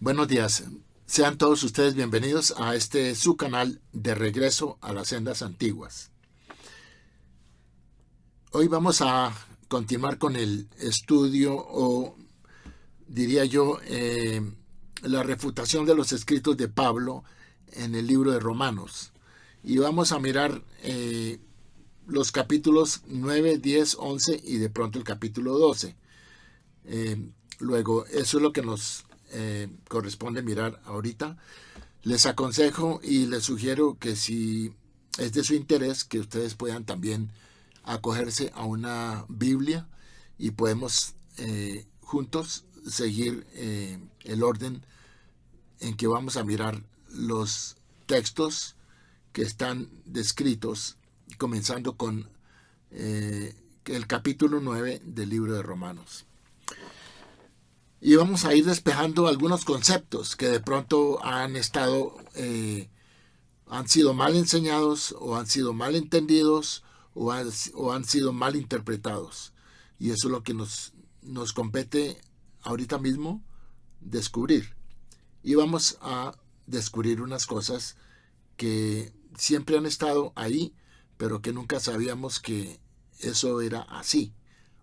Buenos días. Sean todos ustedes bienvenidos a su canal de regreso a las sendas antiguas. Hoy vamos a continuar con el estudio o diría yo la refutación de los escritos de Pablo en el libro de Romanos. Y vamos a mirar los capítulos 9, 10, 11 y de pronto el capítulo 12. Luego, eso es lo que nos corresponde mirar ahorita. Les aconsejo y les sugiero que si es de su interés, que ustedes puedan también acogerse a una Biblia y podemos juntos seguir el orden en que vamos a mirar los textos que están descritos, comenzando con el capítulo 9 del libro de Romanos. Y vamos a ir despejando algunos conceptos que de pronto han sido mal enseñados o han sido mal entendidos o han sido mal interpretados. Y eso es lo que nos compete ahorita mismo descubrir. Y vamos a descubrir unas cosas que siempre han estado ahí, pero que nunca sabíamos que eso era así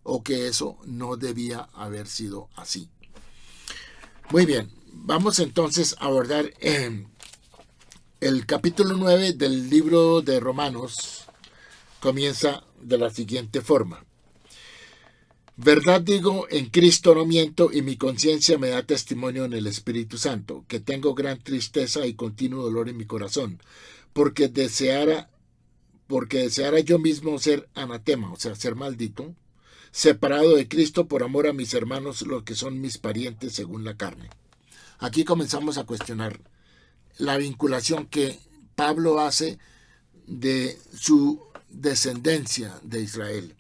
o que eso no debía haber sido así. Muy bien, vamos entonces a abordar el capítulo 9 del libro de Romanos. Comienza de la siguiente forma. Verdad digo, en Cristo no miento, y mi conciencia me da testimonio en el Espíritu Santo, que tengo gran tristeza y continuo dolor en mi corazón, porque deseara yo mismo ser anatema, o sea, ser maldito, separado de Cristo por amor a mis hermanos, los que son mis parientes según la carne. Aquí comenzamos a cuestionar la vinculación que Pablo hace de su descendencia de Israel,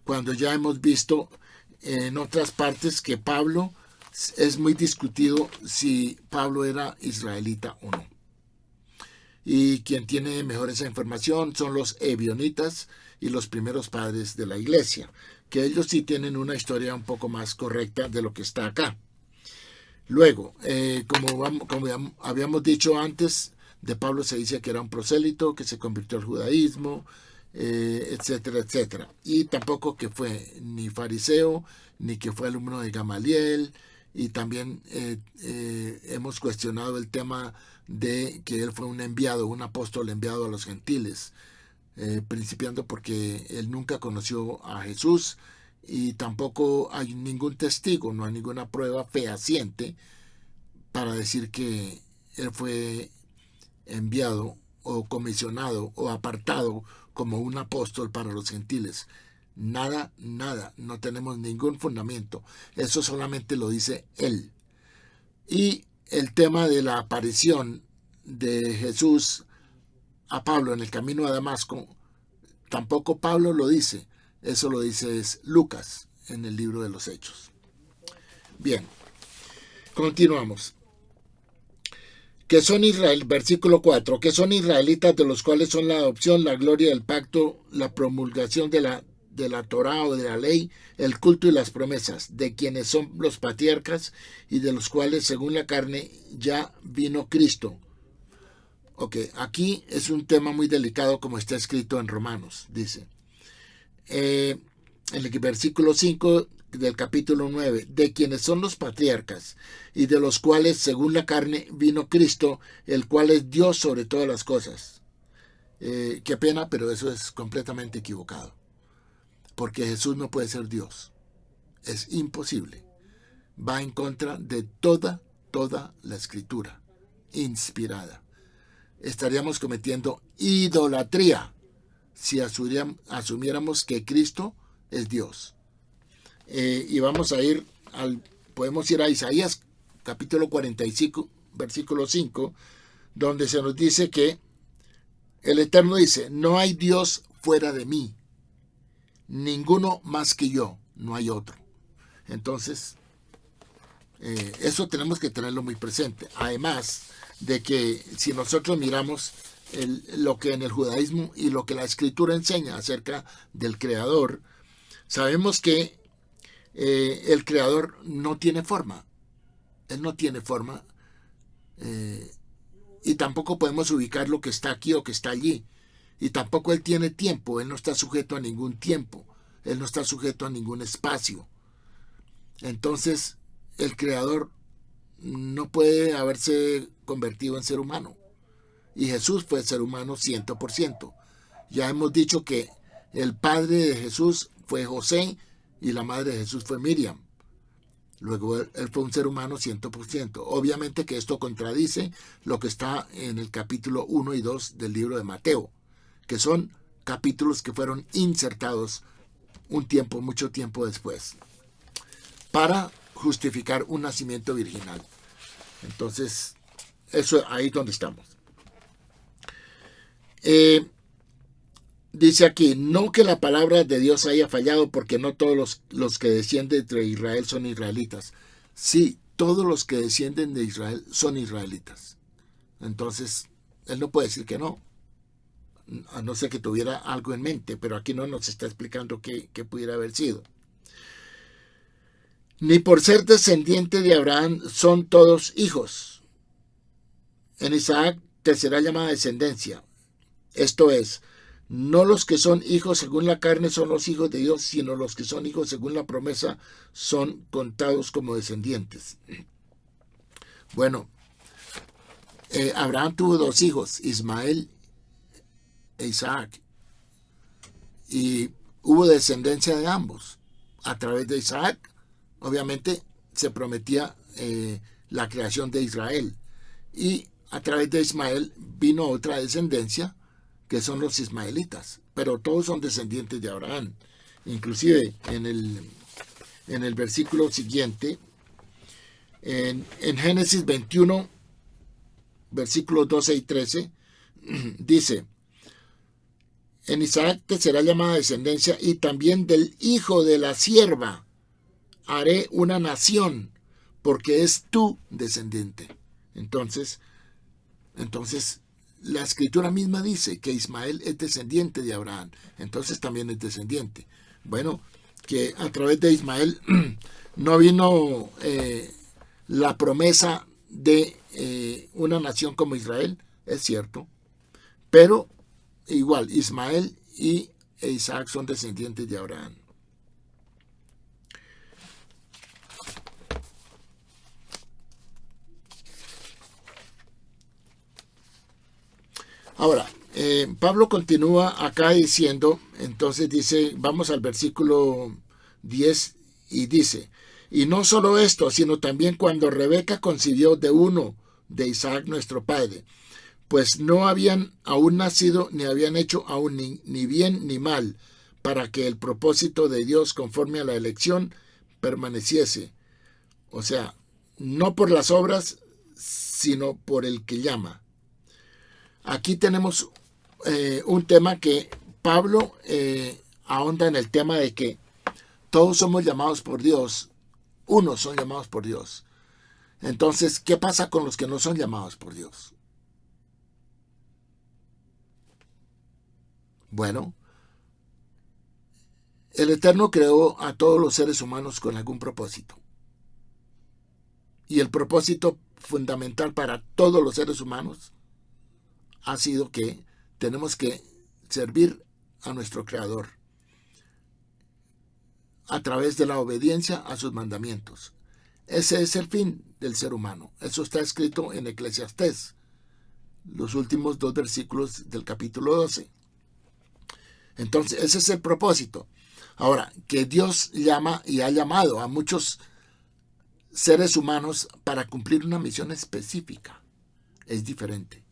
cuando ya hemos visto en otras partes que Pablo es muy discutido si Pablo era israelita o no. Y quien tiene mejor esa información son los ebionitas y los primeros padres de la iglesia, que ellos sí tienen una historia un poco más correcta de lo que está acá. Luego, como habíamos dicho antes, de Pablo se dice que era un prosélito, que se convirtió al judaísmo, etcétera, etcétera. Y tampoco que fue ni fariseo, ni que fue alumno de Gamaliel. Y también hemos cuestionado el tema de que él fue un enviado, un apóstol enviado a los gentiles, principiando porque él nunca conoció a Jesús y tampoco hay ningún testigo, no hay ninguna prueba fehaciente para decir que él fue enviado o comisionado o apartado como un apóstol para los gentiles. Nada, no tenemos ningún fundamento. Eso solamente lo dice él. Y el tema de la aparición de Jesús a Pablo en el camino a Damasco, tampoco Pablo lo dice. Eso lo dice es Lucas en el libro de los Hechos. Bien, continuamos. Que son Israel, versículo 4, que son israelitas, de los cuales son la adopción, la gloria del pacto, la promulgación de la Torá o de la ley, el culto y las promesas, de quienes son los patriarcas y de los cuales según la carne ya vino Cristo. Ok, aquí es un tema muy delicado como está escrito en Romanos, dice. En el versículo 5 del capítulo 9, de quienes son los patriarcas y de los cuales según la carne vino Cristo, el cual es Dios sobre todas las cosas. Qué pena, pero eso es completamente equivocado, porque Jesús no puede ser Dios, es imposible, va en contra de toda la escritura inspirada. Estaríamos cometiendo idolatría si asumiéramos que Cristo es Dios. Y vamos a podemos ir a Isaías capítulo 45, versículo 5, donde se nos dice que el Eterno dice, no hay Dios fuera de mí, ninguno más que yo, no hay otro. Entonces, eso tenemos que tenerlo muy presente. Además de que si nosotros miramos lo que en el judaísmo y lo que la escritura enseña acerca del Creador, sabemos que el Creador no tiene forma. Él no tiene forma Y tampoco podemos ubicar lo que está aquí o que está allí. Y tampoco Él tiene tiempo. Él no está sujeto a ningún tiempo. Él no está sujeto a ningún espacio. Entonces, el Creador no puede haberse convertido en ser humano. Y Jesús fue ser humano 100%. Ya hemos dicho que el padre de Jesús fue José y la madre de Jesús fue Miriam. Luego él fue un ser humano 100%. Obviamente que esto contradice lo que está en el capítulo 1 y 2 del libro de Mateo, que son capítulos que fueron insertados mucho tiempo después, para justificar un nacimiento virginal. Entonces, eso ahí es donde estamos. Dice aquí, no que la palabra de Dios haya fallado, porque no todos los que descienden de Israel son israelitas. Sí, todos los que descienden de Israel son israelitas. Entonces, él no puede decir que no, a no ser que tuviera algo en mente, pero aquí no nos está explicando qué pudiera haber sido. Ni por ser descendiente de Abraham son todos hijos. En Isaac te será llamada descendencia. Esto es, no los que son hijos según la carne son los hijos de Dios, sino los que son hijos según la promesa son contados como descendientes. Bueno, Abraham tuvo dos hijos, Ismael e Isaac, y hubo descendencia de ambos. A través de Isaac, obviamente, se prometía la creación de Israel, y a través de Ismael vino otra descendencia, que son los ismaelitas, pero todos son descendientes de Abraham. Inclusive en el versículo siguiente, en Génesis 21, versículos 12 y 13, dice, en Isaac te será llamada descendencia, y también del hijo de la sierva haré una nación, porque es tu descendiente. Entonces, la escritura misma dice que Ismael es descendiente de Abraham, entonces también es descendiente. Bueno, que a través de Ismael no vino la promesa de una nación como Israel, es cierto, pero igual Ismael e Isaac son descendientes de Abraham. Ahora, Pablo continúa acá diciendo, entonces dice, vamos al versículo 10 y dice, y no solo esto, sino también cuando Rebeca concibió de uno de Isaac nuestro padre, pues no habían aún nacido ni habían hecho aún ni bien ni mal, para que el propósito de Dios conforme a la elección permaneciese. O sea, no por las obras, sino por el que llama. Aquí tenemos un tema que Pablo ahonda en el tema de que todos somos llamados por Dios, unos son llamados por Dios. Entonces, ¿qué pasa con los que no son llamados por Dios? Bueno, el Eterno creó a todos los seres humanos con algún propósito. Y el propósito fundamental para todos los seres humanos ha sido que tenemos que servir a nuestro Creador a través de la obediencia a sus mandamientos. Ese es el fin del ser humano. Eso está escrito en Eclesiastés, los últimos 2 versículos del capítulo 12. Entonces, ese es el propósito. Ahora, que Dios llama y ha llamado a muchos seres humanos para cumplir una misión específica, es diferente.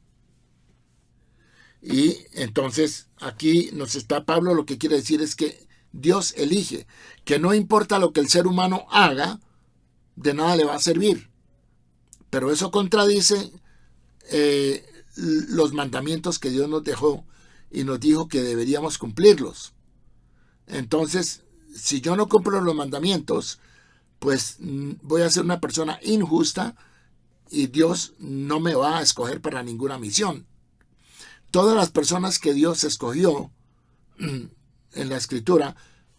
Y entonces aquí nos está Pablo, lo que quiere decir es que Dios elige, que no importa lo que el ser humano haga, de nada le va a servir. Pero eso contradice los mandamientos que Dios nos dejó y nos dijo que deberíamos cumplirlos. Entonces, si yo no cumplo los mandamientos, pues voy a ser una persona injusta y Dios no me va a escoger para ninguna misión. Todas las personas que Dios escogió en la Escritura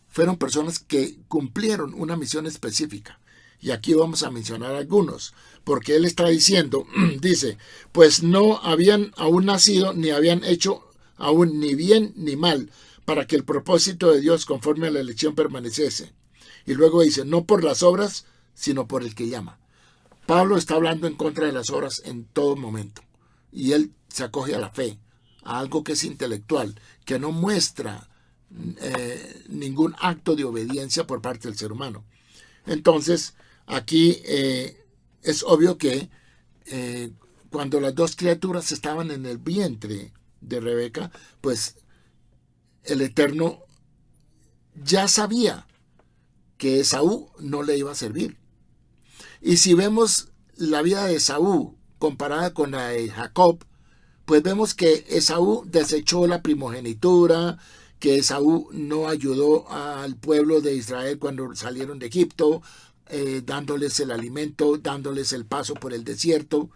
fueron personas que cumplieron una misión específica. Y aquí vamos a mencionar algunos, porque él está diciendo, dice, pues no habían aún nacido, ni habían hecho aún ni bien ni mal, para que el propósito de Dios conforme a la elección permaneciese. Y luego dice, no por las obras, sino por el que llama. Pablo está hablando en contra de las obras en todo momento. Y él se acoge a la fe, a algo que es intelectual, que no muestra ningún acto de obediencia por parte del ser humano. Entonces, aquí es obvio que cuando las dos criaturas estaban en el vientre de Rebeca, pues el Eterno ya sabía que Esaú no le iba a servir. Y si vemos la vida de Esaú comparada con la de Jacob, pues vemos que Esaú desechó la primogenitura, que Esaú no ayudó al pueblo de Israel cuando salieron de Egipto, dándoles el alimento, dándoles el paso por el desierto,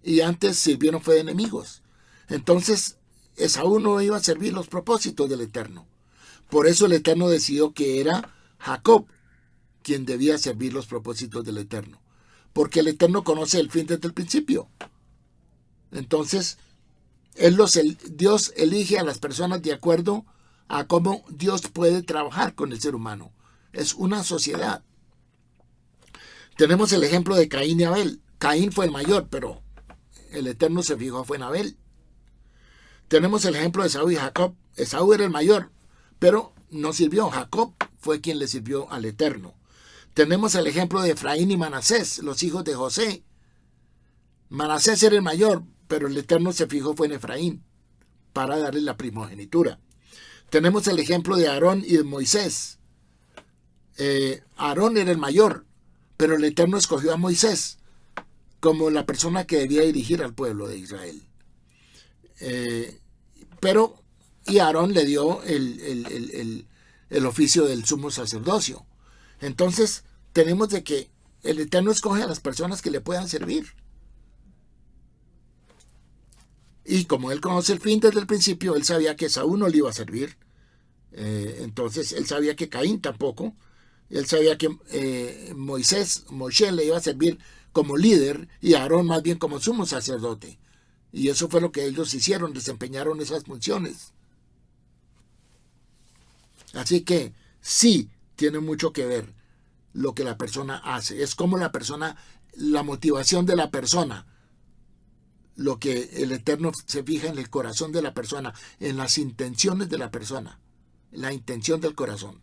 y antes sirvieron fue de enemigos. Entonces Esaú no iba a servir los propósitos del Eterno. Por eso el Eterno decidió que era Jacob quien debía servir los propósitos del Eterno, porque el Eterno conoce el fin desde el principio. Entonces, Dios elige a las personas de acuerdo a cómo Dios puede trabajar con el ser humano. Es una sociedad. Tenemos el ejemplo de Caín y Abel. Caín fue el mayor, pero el Eterno se fijó fue en Abel. Tenemos el ejemplo de Esaú y Jacob. Esaú era el mayor, pero no sirvió. Jacob fue quien le sirvió al Eterno. Tenemos el ejemplo de Efraín y Manasés, los hijos de José. Manasés era el mayor, pero el Eterno se fijó fue en Efraín para darle la primogenitura. Tenemos el ejemplo de Aarón y de Moisés. Aarón era el mayor, pero el Eterno escogió a Moisés como la persona que debía dirigir al pueblo de Israel. Y Aarón le dio el oficio del sumo sacerdocio. Entonces tenemos de que el Eterno escoge a las personas que le puedan servir. Y como él conoce el fin desde el principio, él sabía que Esaú no le iba a servir. Entonces él sabía que Caín tampoco. Él sabía que Moisés le iba a servir como líder y Aarón más bien como sumo sacerdote. Y eso fue lo que ellos hicieron, desempeñaron esas funciones. Así que sí tiene mucho que ver lo que la persona hace. Es como la persona, la motivación de la persona. Lo que el Eterno se fija en el corazón de la persona, en las intenciones de la persona, la intención del corazón.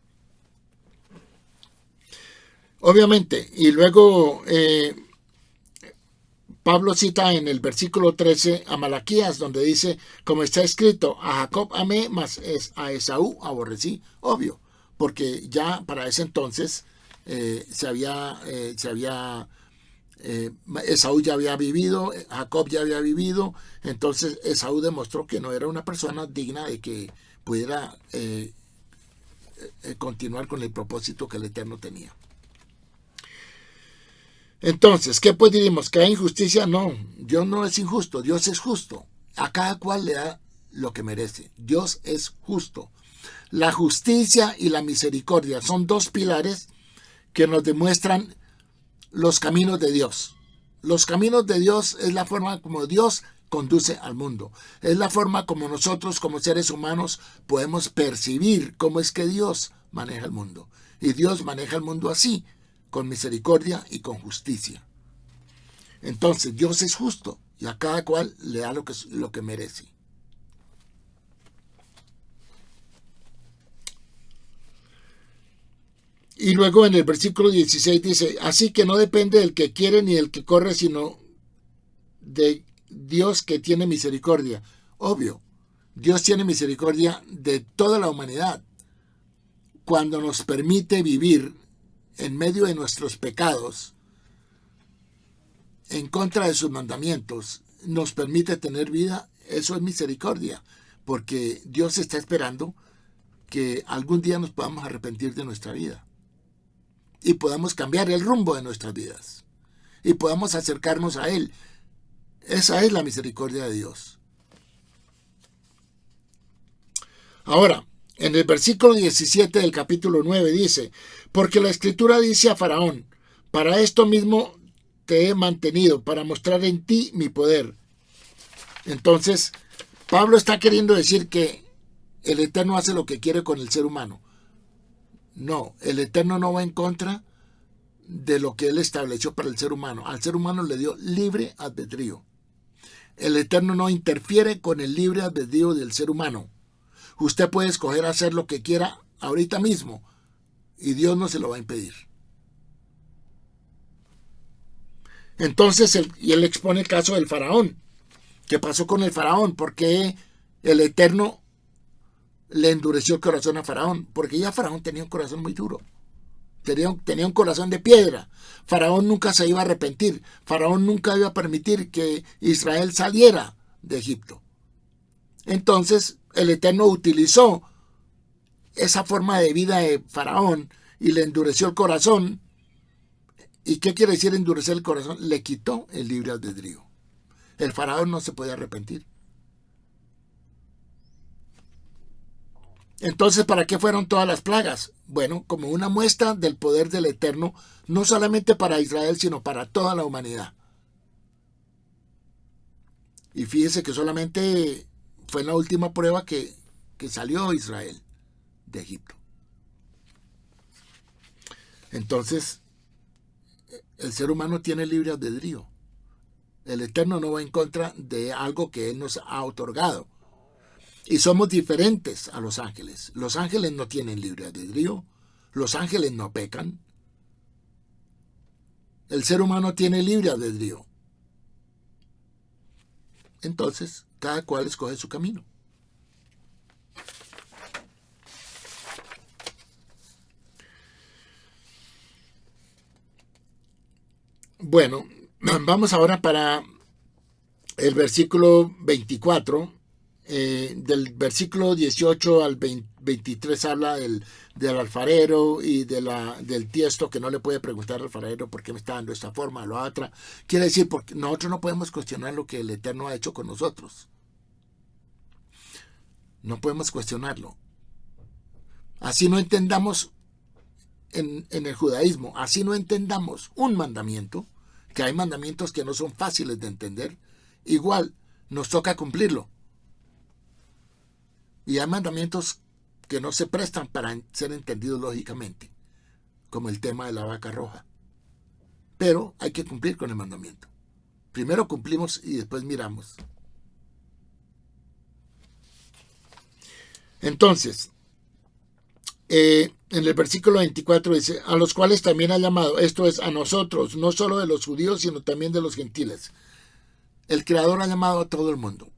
Obviamente, y luego Pablo cita en el versículo 13 a Malaquías, donde dice, como está escrito, a Jacob amé, mas a Esaú aborrecí. Obvio, porque ya para ese entonces Esaú ya había vivido, Jacob ya había vivido, entonces Esaú demostró que no era una persona digna de que pudiera continuar con el propósito que el Eterno tenía. Entonces, ¿qué pues diríamos? ¿Que hay injusticia? No, Dios no es injusto, Dios es justo. A cada cual le da lo que merece. Dios es justo. La justicia y la misericordia son dos pilares que nos demuestran los caminos de Dios. Los caminos de Dios es la forma como Dios conduce al mundo. Es la forma como nosotros como seres humanos podemos percibir cómo es que Dios maneja el mundo. Y Dios maneja el mundo así, con misericordia y con justicia. Entonces Dios es justo y a cada cual le da lo que merece. Y luego en el versículo 16 dice, así que no depende del que quiere ni del que corre, sino de Dios que tiene misericordia. Obvio, Dios tiene misericordia de toda la humanidad cuando nos permite vivir en medio de nuestros pecados, en contra de sus mandamientos, nos permite tener vida. Eso es misericordia, porque Dios está esperando que algún día nos podamos arrepentir de nuestra vida y podamos cambiar el rumbo de nuestras vidas y podamos acercarnos a Él. Esa es la misericordia de Dios. Ahora, en el versículo 17 del capítulo 9 dice, porque la Escritura dice a Faraón, Para esto mismo te he mantenido, para mostrar en ti mi poder. Entonces, Pablo está queriendo decir que el Eterno hace lo que quiere con el ser humano. No, el Eterno no va en contra de lo que Él estableció para el ser humano. Al ser humano le dio libre albedrío. El Eterno no interfiere con el libre albedrío del ser humano. Usted puede escoger hacer lo que quiera ahorita mismo y Dios no se lo va a impedir. Entonces, él expone el caso del faraón. ¿Qué pasó con el faraón? ¿Por qué el Eterno le endureció el corazón a Faraón? Porque ya Faraón tenía un corazón muy duro. Tenía un corazón de piedra. Faraón nunca se iba a arrepentir. Faraón nunca iba a permitir que Israel saliera de Egipto. Entonces, el Eterno utilizó esa forma de vida de Faraón y le endureció el corazón. ¿Y qué quiere decir endurecer el corazón? Le quitó el libre albedrío. El faraón no se podía arrepentir. Entonces, ¿para qué fueron todas las plagas? Bueno, como una muestra del poder del Eterno, no solamente para Israel, sino para toda la humanidad. Y fíjese que solamente fue en la última prueba que salió Israel de Egipto. Entonces, el ser humano tiene libre albedrío. El Eterno no va en contra de algo que Él nos ha otorgado. Y somos diferentes a los ángeles. Los ángeles no tienen libre albedrío. Los ángeles no pecan. El ser humano tiene libre albedrío. Entonces, cada cual escoge su camino. Bueno, vamos ahora para el versículo 24. Del versículo 18 al 23 habla del alfarero y del tiesto que no le puede preguntar al alfarero por qué me está dando esta forma o la otra. Quiere decir, porque nosotros no podemos cuestionar lo que el Eterno ha hecho con nosotros. No podemos cuestionarlo. Así no entendamos en el judaísmo, así no entendamos un mandamiento, que hay mandamientos que no son fáciles de entender, igual nos toca cumplirlo. Y hay mandamientos que no se prestan para ser entendidos lógicamente, como el tema de la vaca roja. Pero hay que cumplir con el mandamiento. Primero cumplimos y después miramos. Entonces, en el versículo 24 dice, a los cuales también ha llamado, esto es a nosotros, no solo de los judíos, sino también de los gentiles. El Creador ha llamado a todo el mundo.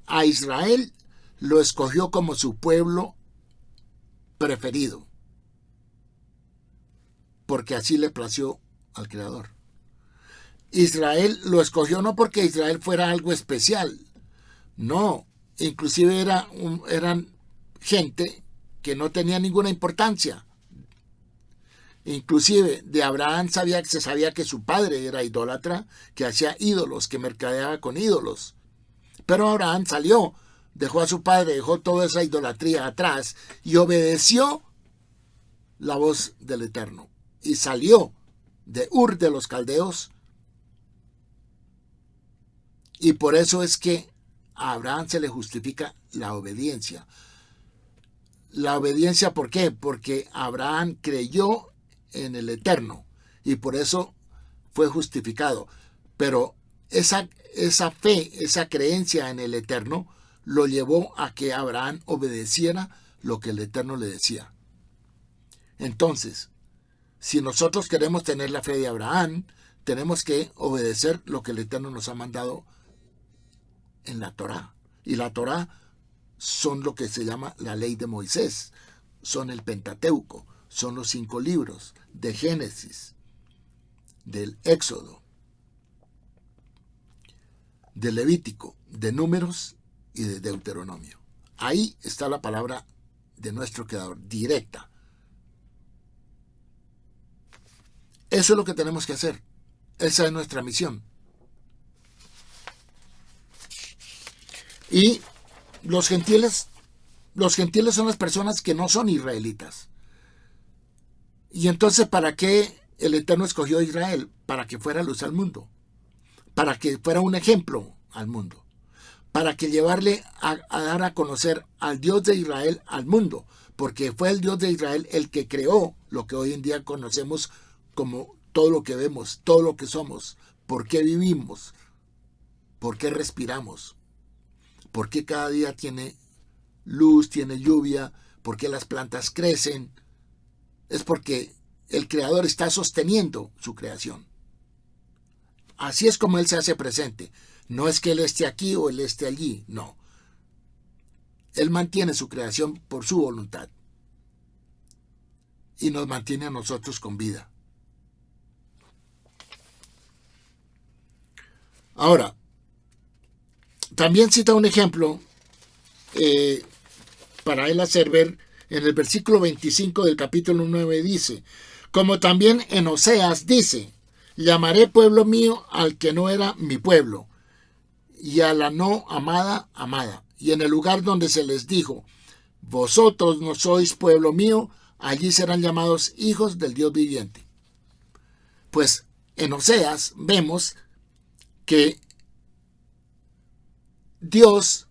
A Israel lo escogió como su pueblo preferido, porque así le plació al Creador. Israel lo escogió no porque Israel fuera algo especial, no, inclusive eran gente que no tenía ninguna importancia. Inclusive de Abraham se sabía que su padre era idólatra, que hacía ídolos, que mercadeaba con ídolos. Pero Abraham salió, dejó a su padre, dejó toda esa idolatría atrás y obedeció la voz del Eterno. Y salió de Ur de los Caldeos. Y por eso es que a Abraham se le justifica la obediencia. La obediencia, ¿por qué? Porque Abraham creyó en el Eterno y por eso fue justificado. Pero esa fe, esa creencia en el Eterno lo llevó a que Abraham obedeciera lo que el Eterno le decía. Entonces, si nosotros queremos tener la fe de Abraham, tenemos que obedecer lo que el Eterno nos ha mandado en la Torá. Y la Torá son lo que se llama la ley de Moisés, son el Pentateuco, son los 5 libros de Génesis, del Éxodo, de Levítico, de Números y de Deuteronomio. Ahí está la palabra de nuestro Creador, directa. Eso es lo que tenemos que hacer. Esa es nuestra misión. Y los gentiles son las personas que no son israelitas. Y entonces, ¿para qué el Eterno escogió a Israel para que fuera luz al mundo, para que fuera un ejemplo al mundo, para que llevarle a dar a conocer al Dios de Israel al mundo, porque fue el Dios de Israel el que creó lo que hoy en día conocemos como todo lo que vemos, todo lo que somos, por qué vivimos, por qué respiramos, por qué cada día tiene luz, tiene lluvia, por qué las plantas crecen. Es porque el Creador está sosteniendo su creación. Así es como Él se hace presente. No es que Él esté aquí o Él esté allí, no. Él mantiene su creación por su voluntad y nos mantiene a nosotros con vida. Ahora, también cita un ejemplo para él hacer ver en el versículo 25 del capítulo 9 dice, como también en Oseas dice, llamaré pueblo mío al que no era mi pueblo, y a la no amada, amada. Y en el lugar donde se les dijo, vosotros no sois pueblo mío, allí serán llamados hijos del Dios viviente. Pues en Oseas vemos que Dios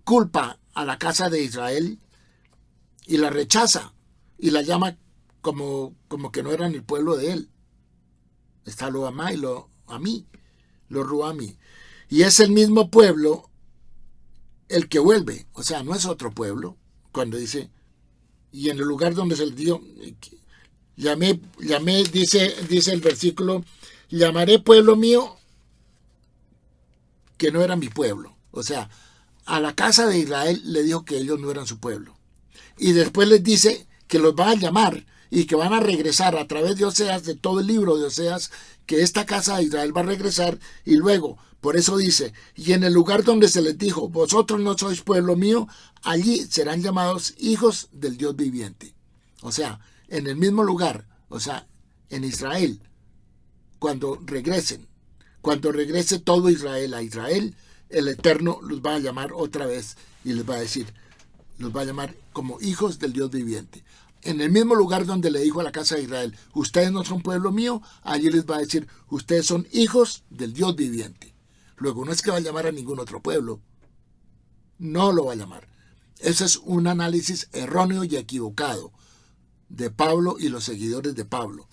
culpa a la casa de Israel y la rechaza y la llama como que no eran el pueblo de él. Está lo amá y lo amí, lo ruamí. Y es el mismo pueblo el que vuelve, o sea, no es otro pueblo, cuando dice, y en el lugar donde se le dio, llamé, dice el versículo, llamaré pueblo mío que no era mi pueblo. O sea, a la casa de Israel le dijo que ellos no eran su pueblo. Y después les dice que los va a llamar y que van a regresar a través de Oseas, de todo el libro de Oseas, que esta casa de Israel va a regresar. Y luego, por eso dice, y en el lugar donde se les dijo, vosotros no sois pueblo mío, allí serán llamados hijos del Dios viviente. O sea, en el mismo lugar, o sea, en Israel, cuando regresen, cuando regrese todo Israel a Israel, el Eterno los va a llamar otra vez y les va a decir, los va a llamar como hijos del Dios viviente. En el mismo lugar donde le dijo a la casa de Israel, ustedes no son pueblo mío, allí les va a decir, ustedes son hijos del Dios viviente. Luego, no es que va a llamar a ningún otro pueblo, no lo va a llamar. Ese es un análisis erróneo y equivocado de Pablo y los seguidores de Pablo.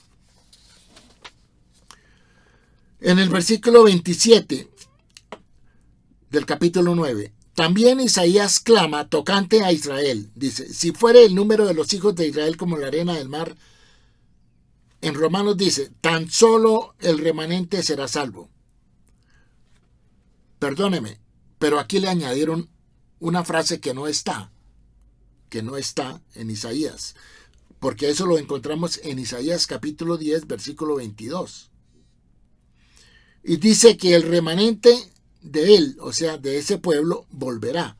En el versículo 27 del capítulo 9, también Isaías clama tocante a Israel. Dice, si fuere el número de los hijos de Israel como la arena del mar. En Romanos dice, tan solo el remanente será salvo. Perdóneme, pero aquí le añadieron una frase que no está en Isaías, porque eso lo encontramos en Isaías capítulo 10, versículo 22. Y dice que el remanente de él, o sea, de ese pueblo, volverá.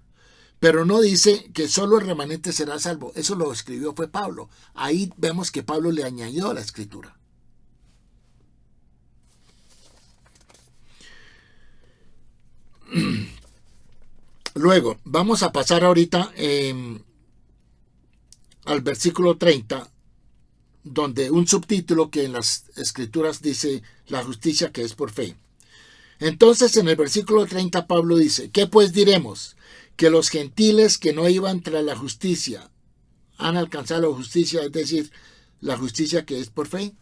Pero no dice que solo el remanente será salvo. Eso lo escribió fue Pablo. Ahí vemos que Pablo le añadió a la escritura. Luego, vamos a pasar ahorita al versículo 30, donde un subtítulo que en las escrituras dice la justicia que es por fe. Entonces en el versículo 30 Pablo dice, ¿qué pues diremos? Que los gentiles que no iban tras la justicia han alcanzado la justicia, es decir, la justicia que es por fe.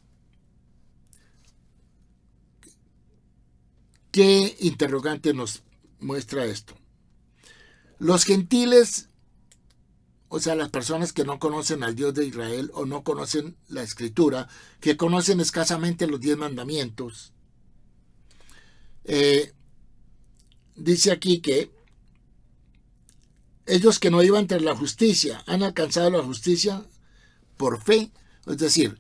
¿Qué interrogante nos muestra esto? Los gentiles, o sea, las personas que no conocen al Dios de Israel o no conocen la Escritura, que conocen escasamente los 10 mandamientos, dice aquí que ellos que no iban tras la justicia han alcanzado la justicia por fe. Es decir,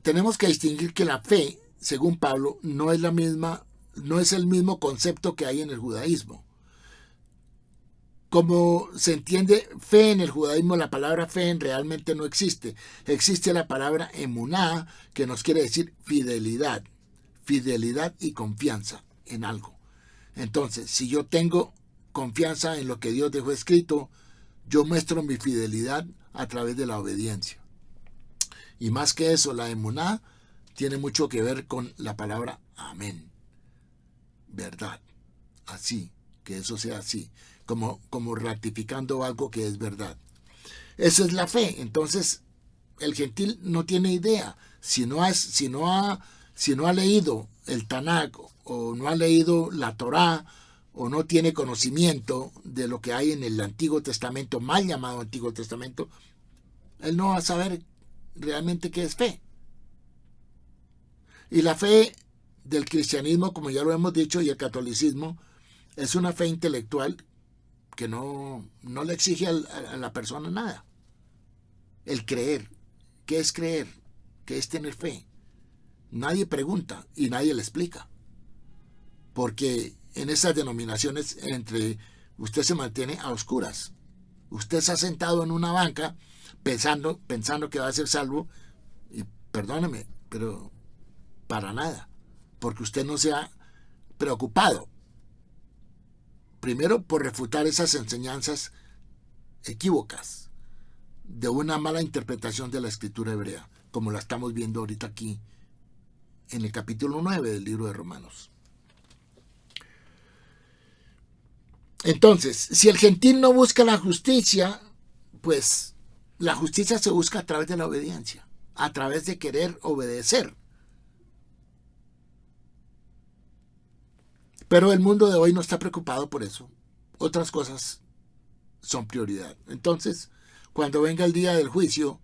tenemos que distinguir que la fe, según Pablo, no es la misma, no es el mismo concepto que hay en el judaísmo. Como se entiende fe en el judaísmo, la palabra fe realmente no existe. Existe la palabra emuná, que nos quiere decir fidelidad. Fidelidad y confianza en algo. Entonces, si yo tengo confianza en lo que Dios dejó escrito, yo muestro mi fidelidad a través de la obediencia. Y más que eso, la emuná tiene mucho que ver con la palabra amén. Verdad. Así, que eso sea así. Como ratificando algo que es verdad. Eso es la fe. Entonces, el gentil no tiene idea. Si no ha leído el Tanakh o no ha leído la Torá o no tiene conocimiento de lo que hay en el Antiguo Testamento, mal llamado Antiguo Testamento, él no va a saber realmente qué es fe. Y la fe del cristianismo, como ya lo hemos dicho, y el catolicismo, es una fe intelectual que no le exige a la persona nada. El creer. ¿Qué es creer? ¿Qué es tener fe? Nadie pregunta y nadie le explica. Porque en esas denominaciones usted se mantiene a oscuras. Usted se ha sentado en una banca pensando que va a ser salvo, y perdóneme, pero para nada, porque usted no se ha preocupado primero por refutar esas enseñanzas equívocas de una mala interpretación de la escritura hebrea, como la estamos viendo ahorita aquí en el capítulo 9 del libro de Romanos. Entonces, si el gentil no busca la justicia, pues la justicia se busca a través de la obediencia, a través de querer obedecer. Pero el mundo de hoy no está preocupado por eso. Otras cosas son prioridad. Entonces, cuando venga el día del juicio,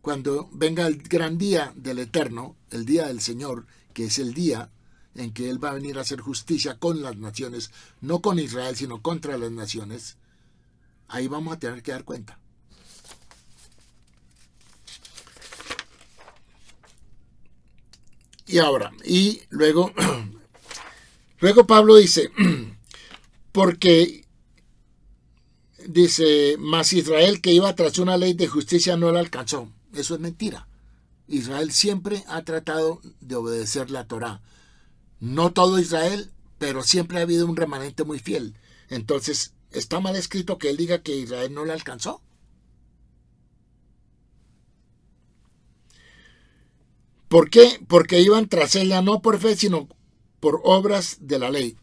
cuando venga el gran día del Eterno, el día del Señor, que es el día en que Él va a venir a hacer justicia con las naciones, no con Israel, sino contra las naciones, ahí vamos a tener que dar cuenta. Y luego Pablo dice, porque dice, mas Israel que iba tras una ley de justicia no la alcanzó. Eso es mentira. Israel siempre ha tratado de obedecer la Torá. No todo Israel, pero siempre ha habido un remanente muy fiel. Entonces, ¿está mal escrito que él diga que Israel no la alcanzó? ¿Por qué? Porque iban tras ella no por fe, sino por obras de la ley.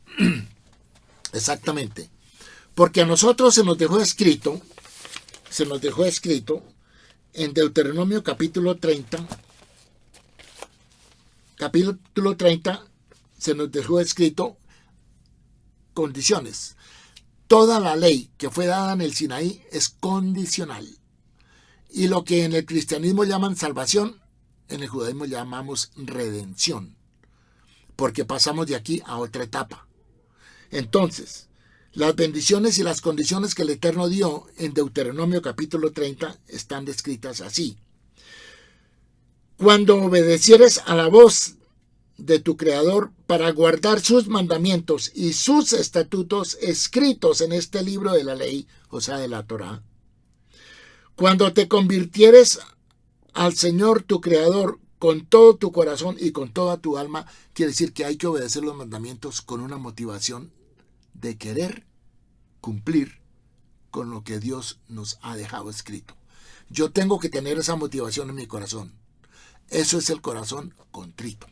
Exactamente. Porque a nosotros se nos dejó escrito en Deuteronomio capítulo 30 se nos dejó escrito condiciones. Toda la ley que fue dada en el Sinaí es condicional. Y lo que en el cristianismo llaman salvación, en el judaísmo llamamos redención. Porque pasamos de aquí a otra etapa. Entonces, las bendiciones y las condiciones que el Eterno dio en Deuteronomio capítulo 30 están descritas así. Cuando obedecieres a la voz de tu Creador para guardar sus mandamientos y sus estatutos escritos en este libro de la ley, o sea, de la Torá. Cuando te convirtieres al Señor tu Creador con todo tu corazón y con toda tu alma, quiere decir que hay que obedecer los mandamientos con una motivación de querer cumplir con lo que Dios nos ha dejado escrito. Yo tengo que tener esa motivación en mi corazón. Eso es el corazón contrito.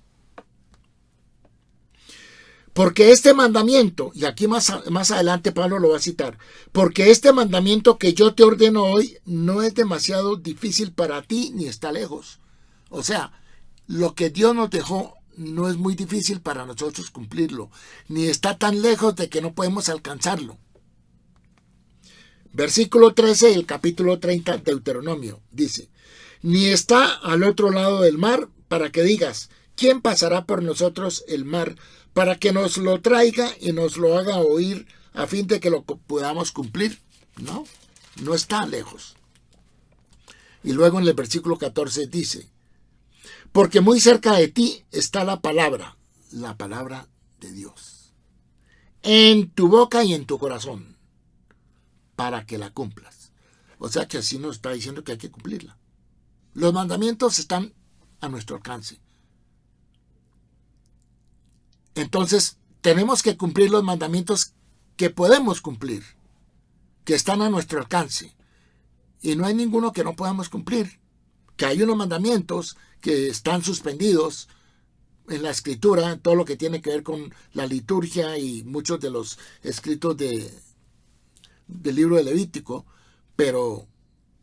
Porque este mandamiento, y aquí más adelante Pablo lo va a citar, porque este mandamiento que yo te ordeno hoy no es demasiado difícil para ti ni está lejos. O sea, lo que Dios nos dejó no es muy difícil para nosotros cumplirlo, ni está tan lejos de que no podemos alcanzarlo. Versículo 13 del capítulo 30 de Deuteronomio dice, ni está al otro lado del mar para que digas, ¿quién pasará por nosotros el mar para que nos lo traiga y nos lo haga oír a fin de que lo podamos cumplir? No está lejos. Y luego en el versículo 14 dice, porque muy cerca de ti está la palabra de Dios, en tu boca y en tu corazón, para que la cumplas. O sea que así nos está diciendo que hay que cumplirla. Los mandamientos están a nuestro alcance. Entonces, tenemos que cumplir los mandamientos que podemos cumplir, que están a nuestro alcance. Y no hay ninguno que no podamos cumplir. que hay unos mandamientos que están suspendidos en la escritura, todo lo que tiene que ver con la liturgia y muchos de los escritos del libro de Levítico, pero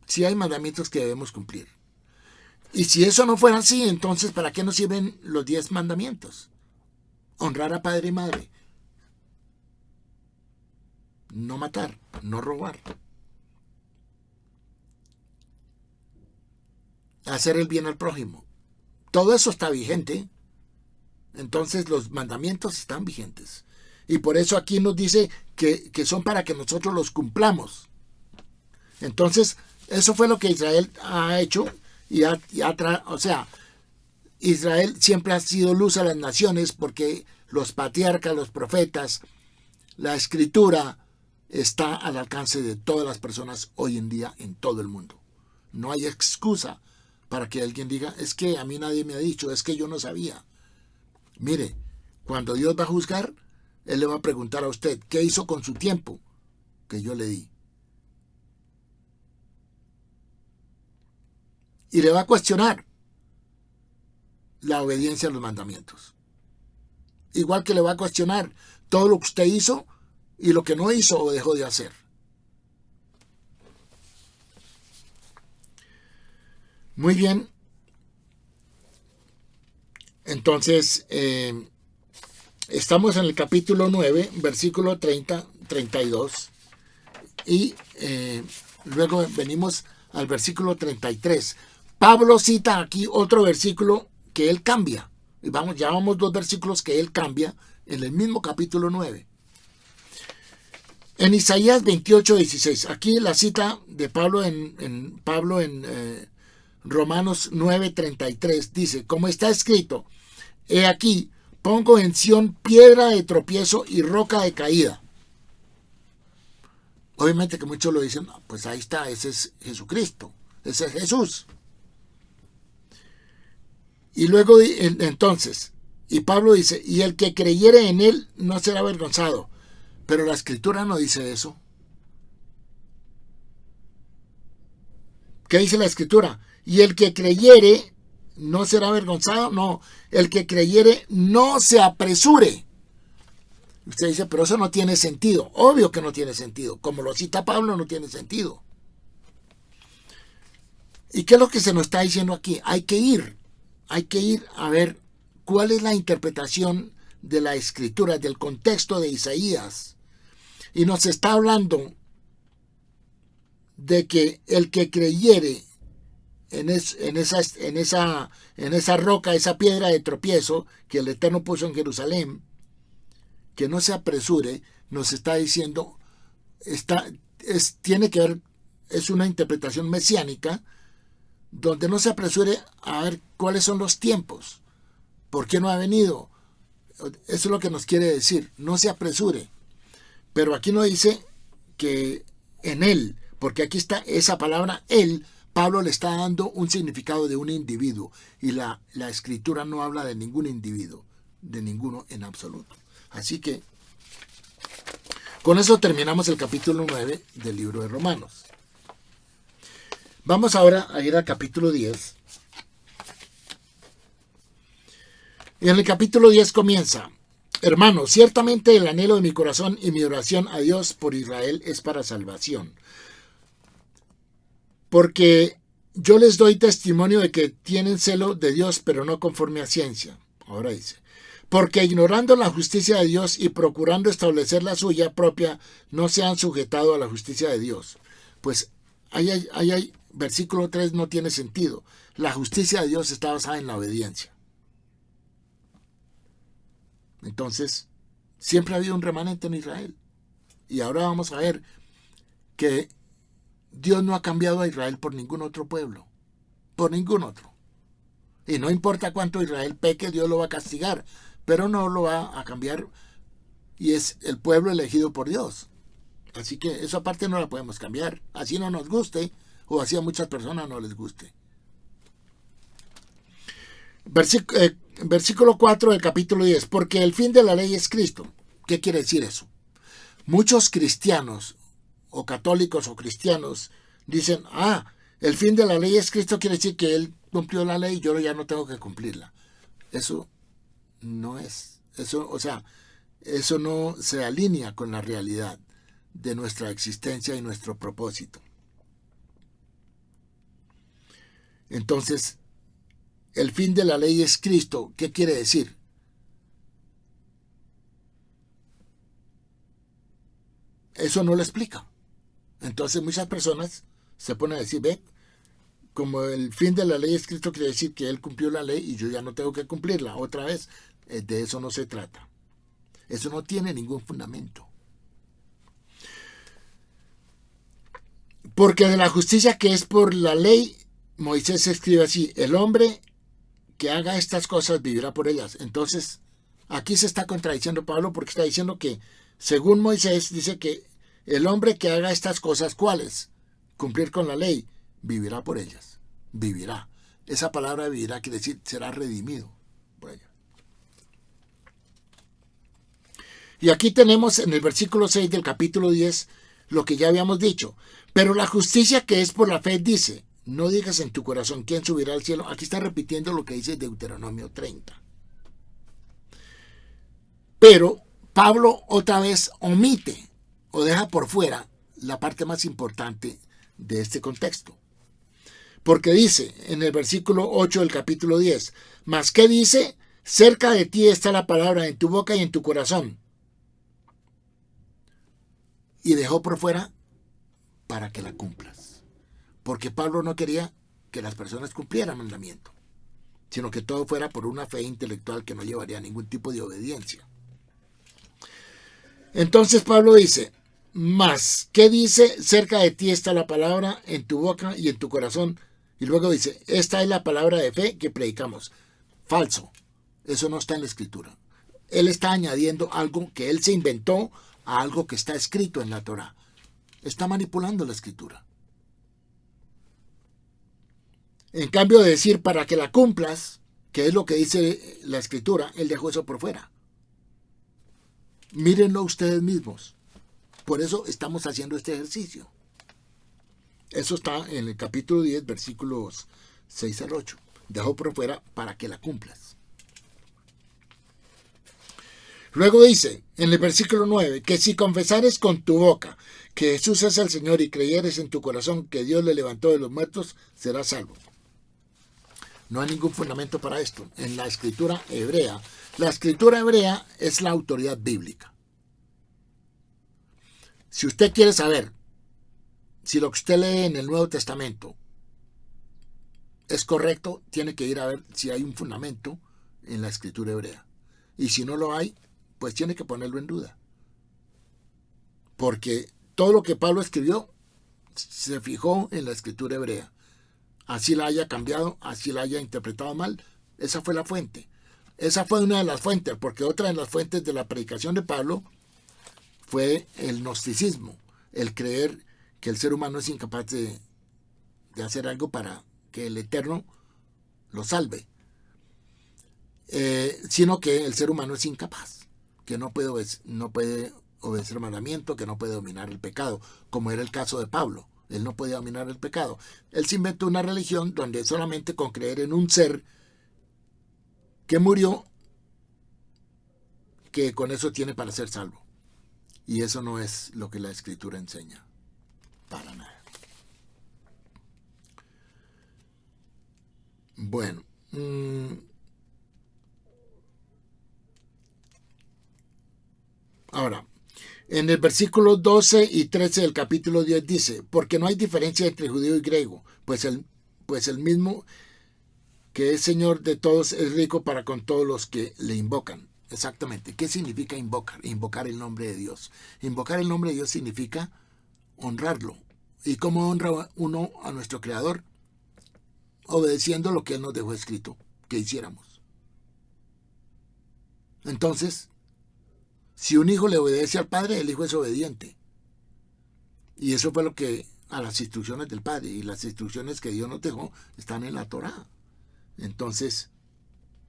sí hay mandamientos que debemos cumplir. Y si eso no fuera así, entonces ¿para qué nos sirven los 10 mandamientos? Honrar a padre y madre, no matar, no robar, hacer el bien al prójimo. Todo eso está vigente. Entonces los mandamientos están vigentes. Y por eso aquí nos dice que son para que nosotros los cumplamos. Entonces, eso fue lo que Israel ha hecho. O sea, Israel siempre ha sido luz a las naciones porque los patriarcas, los profetas, la escritura está al alcance de todas las personas hoy en día en todo el mundo. No hay excusa para que alguien diga, es que a mí nadie me ha dicho, es que yo no sabía. Mire, cuando Dios va a juzgar, Él le va a preguntar a usted, ¿qué hizo con su tiempo que yo le di? Y le va a cuestionar la obediencia a los mandamientos. Igual que le va a cuestionar todo lo que usted hizo y lo que no hizo o dejó de hacer. Muy bien. Entonces, estamos en el capítulo 9, versículo 30-32. Y luego venimos al versículo 33. Pablo cita aquí otro versículo que él cambia. Y ya vamos 2 versículos que él cambia en el mismo capítulo 9. En Isaías 28:16. Aquí la cita de Pablo en Romanos 9:33 dice, como está escrito, he aquí, pongo en Sión piedra de tropiezo y roca de caída. Obviamente que muchos lo dicen, pues ahí está, ese es Jesucristo, ese es Jesús. Y luego entonces, y Pablo dice, y el que creyere en él no será avergonzado. Pero la escritura no dice eso. ¿Qué dice la escritura? Y el que creyere no será avergonzado. No, el que creyere no se apresure. Usted dice, pero eso no tiene sentido. Obvio que no tiene sentido. Como lo cita Pablo, no tiene sentido. ¿Y qué es lo que se nos está diciendo aquí? Hay que ir a ver cuál es la interpretación de la escritura, del contexto de Isaías. Y nos está hablando de que el que creyere en esa roca, esa piedra de tropiezo que el Eterno puso en Jerusalén, que no se apresure, nos está diciendo, tiene que ver, es una interpretación mesiánica, donde no se apresure a ver cuáles son los tiempos, por qué no ha venido. Eso es lo que nos quiere decir, no se apresure. Pero aquí no dice que en él, porque aquí está esa palabra él, Pablo le está dando un significado de un individuo, y la escritura no habla de ningún individuo, de ninguno en absoluto. Así que con eso terminamos el capítulo 9 del libro de Romanos. Vamos ahora a ir al capítulo 10. Y en el capítulo 10 comienza, hermanos, ciertamente el anhelo de mi corazón y mi oración a Dios por Israel es para salvación. Porque yo les doy testimonio de que tienen celo de Dios, pero no conforme a ciencia. Ahora dice, porque ignorando la justicia de Dios y procurando establecer la suya propia, no se han sujetado a la justicia de Dios. Pues ahí versículo 3 no tiene sentido. La justicia de Dios está basada en la obediencia. Entonces, siempre ha habido un remanente en Israel. Y ahora vamos a ver que Dios no ha cambiado a Israel por ningún otro pueblo. Por ningún otro. Y no importa cuánto Israel peque, Dios lo va a castigar. Pero no lo va a cambiar. Y es el pueblo elegido por Dios. Así que esa parte no la podemos cambiar. Así no nos guste. O así a muchas personas no les guste. Versículo 4 del capítulo 10. Porque el fin de la ley es Cristo. ¿Qué quiere decir eso? Muchos cristianos, o católicos o cristianos, dicen, El fin de la ley es Cristo, quiere decir que Él cumplió la ley y yo ya no tengo que cumplirla. Eso no es. Eso, o sea, eso no se alinea con la realidad de nuestra existencia y nuestro propósito. Entonces, el fin de la ley es Cristo. ¿Qué quiere decir? Eso no lo explica. Entonces muchas personas se ponen a decir, ve, como el fin de la ley es Cristo, quiere decir que Él cumplió la ley y yo ya no tengo que cumplirla otra vez. De eso no se trata. Eso no tiene ningún fundamento. Porque de la justicia que es por la ley, Moisés escribe así, el hombre que haga estas cosas vivirá por ellas. Entonces, aquí se está contradiciendo Pablo porque está diciendo que, según Moisés, dice que el hombre que haga estas cosas, ¿cuáles? Cumplir con la ley, vivirá por ellas. Vivirá. Esa palabra vivirá quiere decir será redimido por ella. Y aquí tenemos en el versículo 6 del capítulo 10 lo que ya habíamos dicho. Pero la justicia que es por la fe dice, no digas en tu corazón quién subirá al cielo. Aquí está repitiendo lo que dice Deuteronomio 30. Pero Pablo otra vez omite o deja por fuera la parte más importante de este contexto. Porque dice en el versículo 8 del capítulo 10, ¿mas qué dice? Cerca de ti está la palabra en tu boca y en tu corazón. Y dejó por fuera para que la cumplas. Porque Pablo no quería que las personas cumplieran el mandamiento, sino que todo fuera por una fe intelectual que no llevaría a ningún tipo de obediencia. Entonces Pablo dice, mas, ¿qué dice? Cerca de ti está la palabra en tu boca y en tu corazón. Y luego dice, esta es la palabra de fe que predicamos. Falso. Eso no está en la Escritura. Él está añadiendo algo que él se inventó a algo que está escrito en la Torá. Está manipulando la Escritura. En cambio de decir para que la cumplas, que es lo que dice la Escritura, él dejó eso por fuera. Mírenlo ustedes mismos. Por eso estamos haciendo este ejercicio. Eso está en el capítulo 10, versículos 6 al 8. Dejó por fuera para que la cumplas. Luego dice, en el versículo 9, que si confesares con tu boca que Jesús es el Señor y creyeres en tu corazón que Dios le levantó de los muertos, serás salvo. No hay ningún fundamento para esto. En la escritura hebrea, es la autoridad bíblica. Si usted quiere saber si lo que usted lee en el Nuevo Testamento es correcto, tiene que ir a ver si hay un fundamento en la escritura hebrea. Y si no lo hay, pues tiene que ponerlo en duda. Porque todo lo que Pablo escribió se fijó en la escritura hebrea. Así la haya cambiado, así la haya interpretado mal, esa fue la fuente. Esa fue una de las fuentes, porque otra de las fuentes de la predicación de Pablo fue el gnosticismo, el creer que el ser humano es incapaz de hacer algo para que el Eterno lo salve, sino que el ser humano es incapaz, que no puede obedecer el mandamiento, que no puede dominar el pecado, como era el caso de Pablo. Él no podía dominar el pecado. Él se inventó una religión donde solamente con creer en un ser que murió, que con eso tiene para ser salvo. Y eso no es lo que la Escritura enseña. Para nada. Bueno. Ahora, en el versículo 12 y 13 del capítulo 10 dice, porque no hay diferencia entre judío y griego, pues el mismo que es Señor de todos es rico para con todos los que le invocan. Exactamente. ¿Qué significa invocar? Invocar el nombre de Dios. Invocar el nombre de Dios significa honrarlo. ¿Y cómo honra uno a nuestro Creador? Obedeciendo lo que Él nos dejó escrito que hiciéramos. Entonces, si un hijo le obedece al padre, el hijo es obediente. Y eso fue lo que a las instrucciones del padre. Y las instrucciones que Dios nos dejó están en la Torá. Entonces,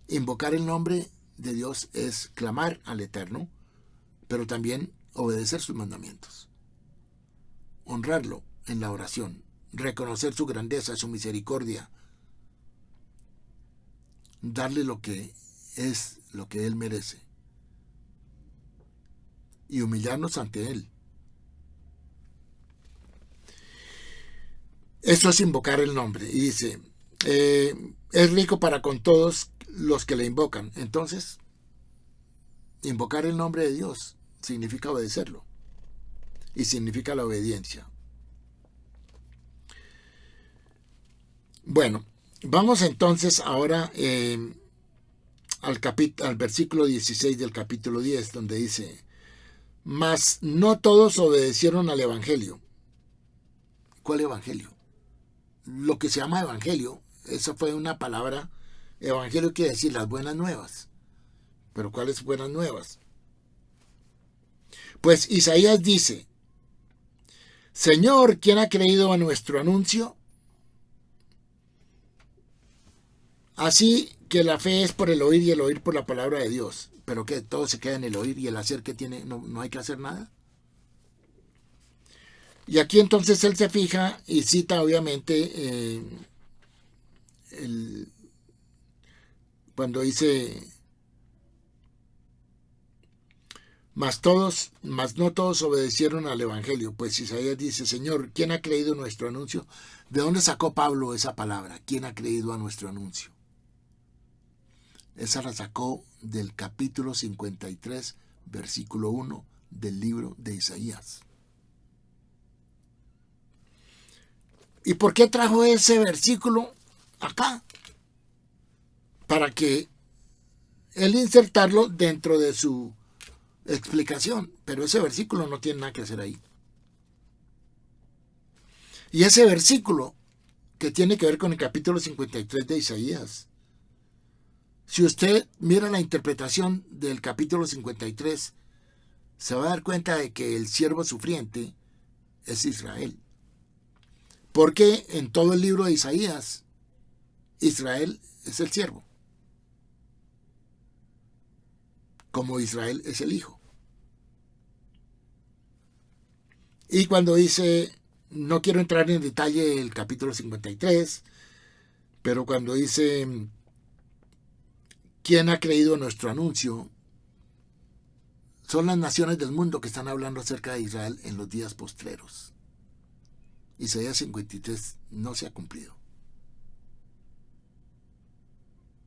invocar el nombre de Dios es clamar al Eterno, pero también obedecer sus mandamientos. Honrarlo en la oración. reconocer su grandeza, su misericordia, darle lo que es, lo que Él merece, y humillarnos ante Él. Eso es invocar el nombre. Y dice, es rico para con todos los que le invocan. Entonces, invocar el nombre de Dios significa obedecerlo. Y significa la obediencia. Bueno, vamos entonces ahora al versículo 16 del capítulo 10, donde dice, mas no todos obedecieron al evangelio. ¿Cuál evangelio? Lo que se llama evangelio, esa fue una palabra. Evangelio quiere decir las buenas nuevas. ¿Pero cuáles buenas nuevas? Pues Isaías dice, Señor, ¿quién ha creído a nuestro anuncio? Así que la fe es por el oír y el oír por la palabra de Dios. Pero que todo se queda en el oír y el hacer que tiene, no hay que hacer nada. Y aquí entonces él se fija y cita obviamente cuando dice, mas no todos obedecieron al evangelio. Pues Isaías dice, Señor, ¿quién ha creído nuestro anuncio? ¿De dónde sacó Pablo esa palabra? ¿Quién ha creído a nuestro anuncio? Esa la sacó del capítulo 53, versículo 1 del libro de Isaías. ¿Y por qué trajo ese versículo acá? Para que él insertarlo dentro de su explicación. Pero ese versículo no tiene nada que hacer ahí. Y ese versículo que tiene que ver con el capítulo 53 de Isaías. Si usted mira la interpretación del capítulo 53, se va a dar cuenta de que el siervo sufriente es Israel. Porque en todo el libro de Isaías, Israel es el siervo, como Israel es el hijo. Y cuando dice, no quiero entrar en detalle el capítulo 53, pero cuando dice, ¿quién ha creído nuestro anuncio? Son las naciones del mundo que están hablando acerca de Israel en los días postreros. Isaías 53 no se ha cumplido.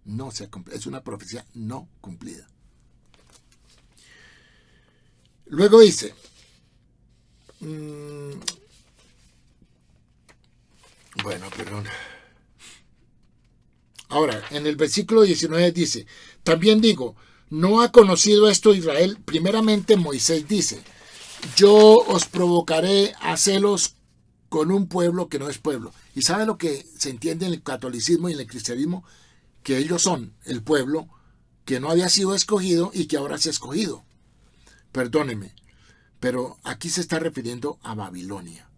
No se ha cumplido. Es una profecía no cumplida. Luego dice, bueno, perdón. Ahora, en el versículo 19 dice, también digo, ¿no ha conocido esto Israel? Primeramente Moisés dice, yo os provocaré a celos con un pueblo que no es pueblo. ¿Y sabe lo que se entiende en el catolicismo y en el cristianismo? Que ellos son el pueblo que no había sido escogido y que ahora se ha escogido. Perdóneme, pero aquí se está refiriendo a Babilonia.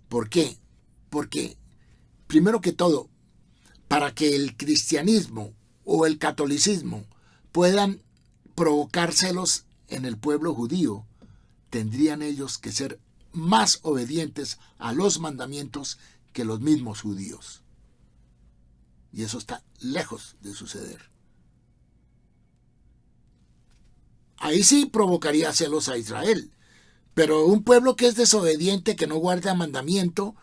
¿Por qué? Porque, primero que todo, para que el cristianismo o el catolicismo puedan provocar celos en el pueblo judío, tendrían ellos que ser más obedientes a los mandamientos que los mismos judíos. Y eso está lejos de suceder. Ahí sí provocaría celos a Israel. Pero un pueblo que es desobediente, que no guarda mandamiento,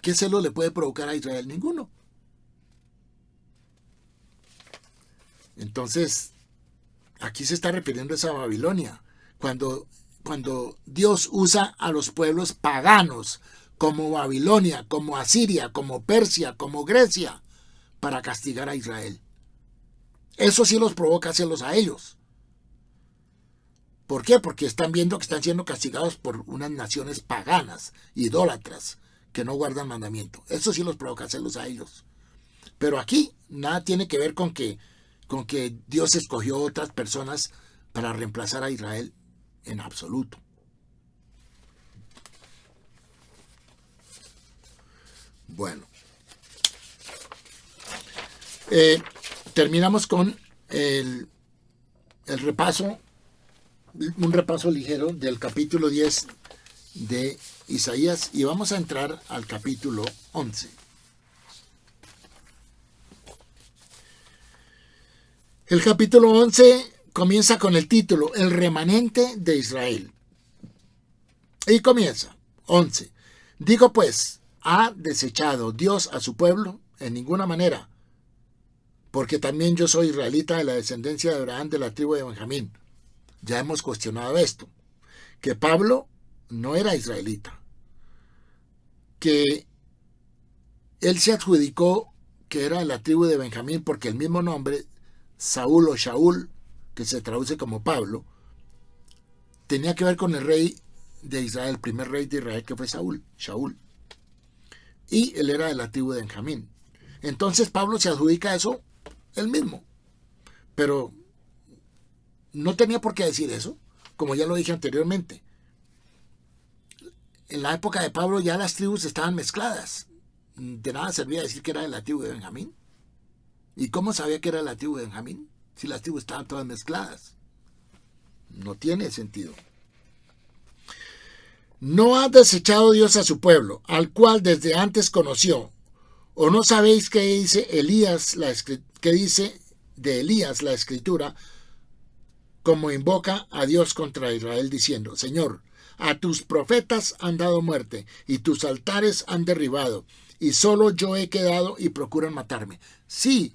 ¿qué celo le puede provocar a Israel? Ninguno. Entonces, aquí se está refiriendo a esa Babilonia. Cuando Dios usa a los pueblos paganos, como Babilonia, como Asiria, como Persia, como Grecia, para castigar a Israel. Eso sí los provoca celos a ellos. ¿Por qué? Porque están viendo que están siendo castigados por unas naciones paganas, idólatras, que no guardan mandamiento. Eso sí los provoca celos a ellos. Pero aquí nada tiene que ver con que Dios escogió otras personas para reemplazar a Israel en absoluto. Bueno. Terminamos con el repaso un repaso ligero del capítulo 10 de Isaías y vamos a entrar al capítulo 11. El capítulo 11 comienza con el título El remanente de Israel. Y comienza, 11. Digo pues, ¿ha desechado Dios a su pueblo? En ninguna manera, porque también yo soy israelita de la descendencia de Abraham, de la tribu de Benjamín. Ya hemos cuestionado esto, que Pablo no era israelita, que él se adjudicó que era de la tribu de Benjamín porque el mismo nombre, Saúl o Shaul, que se traduce como Pablo, tenía que ver con el rey de Israel, el primer rey de Israel que fue Shaul. Y él era de la tribu de Benjamín. Entonces Pablo se adjudica eso él mismo. Pero no tenía por qué decir eso, como ya lo dije anteriormente. En la época de Pablo ya las tribus estaban mezcladas. De nada servía decir que era de la tribu de Benjamín. ¿Y cómo sabía que era de la tribu de Benjamín? Si las tribus estaban todas mezcladas. No tiene sentido. No ha desechado Dios a su pueblo, al cual desde antes conoció. ¿O no sabéis qué dice de Elías la escritura, como invoca a Dios contra Israel diciendo, Señor, a tus profetas han dado muerte, y tus altares han derribado, y solo yo he quedado y procuran matarme? Sí,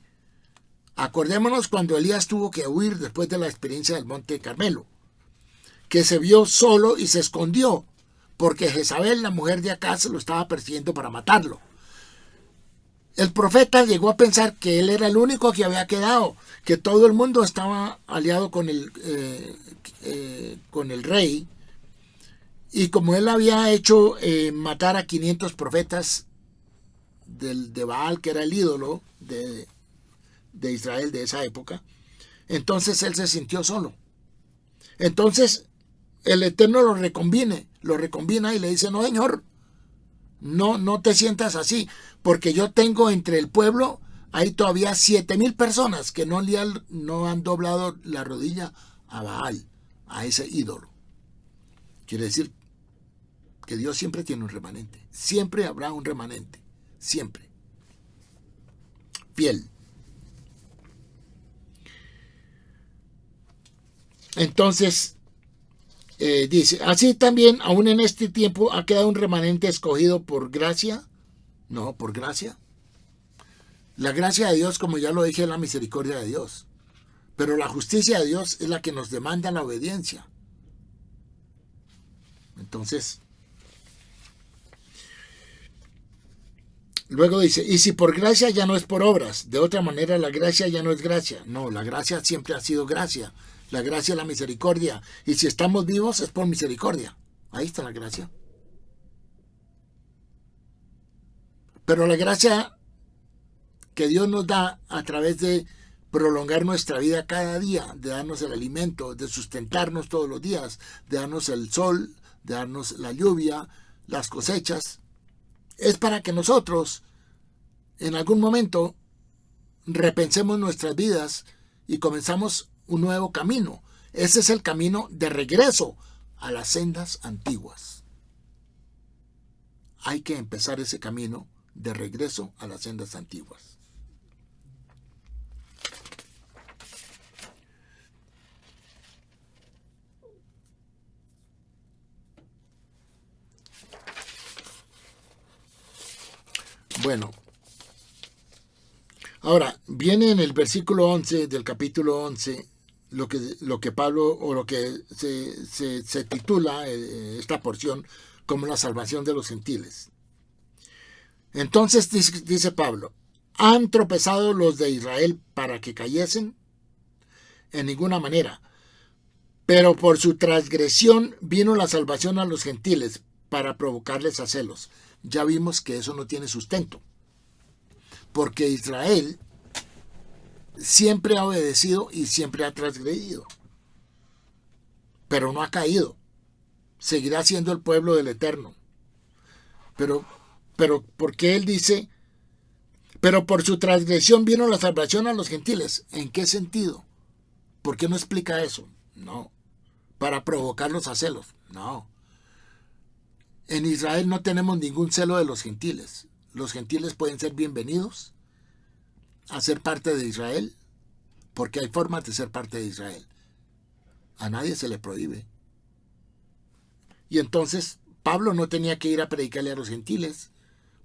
acordémonos cuando Elías tuvo que huir después de la experiencia del Monte Carmelo, que se vio solo y se escondió, porque Jezabel, la mujer de Acaz, lo estaba persiguiendo para matarlo. El profeta llegó a pensar que él era el único que había quedado, que todo el mundo estaba aliado con el rey, y como él había hecho matar a 500 profetas de Baal, que era el ídolo de Israel de esa época, entonces él se sintió solo. Entonces el Eterno lo recombina y le dice, no, Señor, no te sientas así, porque yo tengo entre el pueblo, hay todavía 7,000 personas que no han doblado la rodilla a Baal, a ese ídolo. Quiere decir que Dios siempre tiene un remanente, siempre habrá un remanente, siempre. Fiel. Entonces, dice, así también, aún en este tiempo, ha quedado un remanente escogido por gracia. No, por gracia. La gracia de Dios, como ya lo dije, es la misericordia de Dios. Pero la justicia de Dios es la que nos demanda la obediencia. Entonces, luego dice, y si por gracia ya no es por obras, de otra manera la gracia ya no es gracia. No, la gracia siempre ha sido gracia. La gracia es la misericordia. Y si estamos vivos es por misericordia. Ahí está la gracia. Pero la gracia que Dios nos da a través de prolongar nuestra vida cada día, de darnos el alimento, de sustentarnos todos los días, de darnos el sol, de darnos la lluvia, las cosechas, es para que nosotros en algún momento repensemos nuestras vidas y comenzamos un nuevo camino. Ese es el camino de regreso a las sendas antiguas. Hay que empezar ese camino de regreso a las sendas antiguas. Bueno, ahora viene en el versículo 11 del capítulo 11 lo que Pablo, o lo que se titula esta porción como la salvación de los gentiles. Entonces dice Pablo, ¿han tropezado los de Israel para que cayesen? En ninguna manera. Pero por su transgresión vino la salvación a los gentiles para provocarles a celos. Ya vimos que eso no tiene sustento. Porque Israel siempre ha obedecido y siempre ha transgredido. Pero no ha caído. Seguirá siendo el pueblo del Eterno. Pero ¿por qué él dice, pero por su transgresión vino la salvación a los gentiles? ¿En qué sentido? ¿Por qué no explica eso? No, para provocarlos a celos. No. En Israel no tenemos ningún celo de los gentiles. Los gentiles pueden ser bienvenidos a ser parte de Israel, porque hay formas de ser parte de Israel. A nadie se le prohíbe. Y entonces Pablo no tenía que ir a predicarle a los gentiles,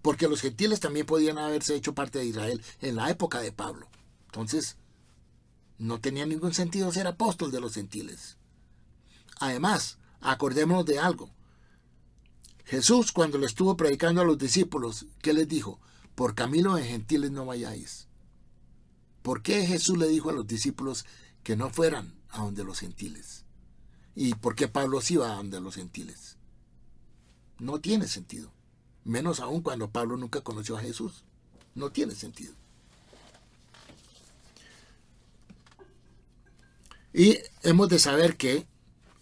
porque los gentiles también podían haberse hecho parte de Israel en la época de Pablo. Entonces, no tenía ningún sentido ser apóstol de los gentiles. Además, acordémonos de algo. Jesús, cuando le estuvo predicando a los discípulos, ¿qué les dijo? Por camino de gentiles no vayáis. ¿Por qué Jesús le dijo a los discípulos que no fueran a donde los gentiles? ¿Y por qué Pablo sí iba a donde los gentiles? No tiene sentido. Menos aún cuando Pablo nunca conoció a Jesús. No tiene sentido. Y hemos de saber que,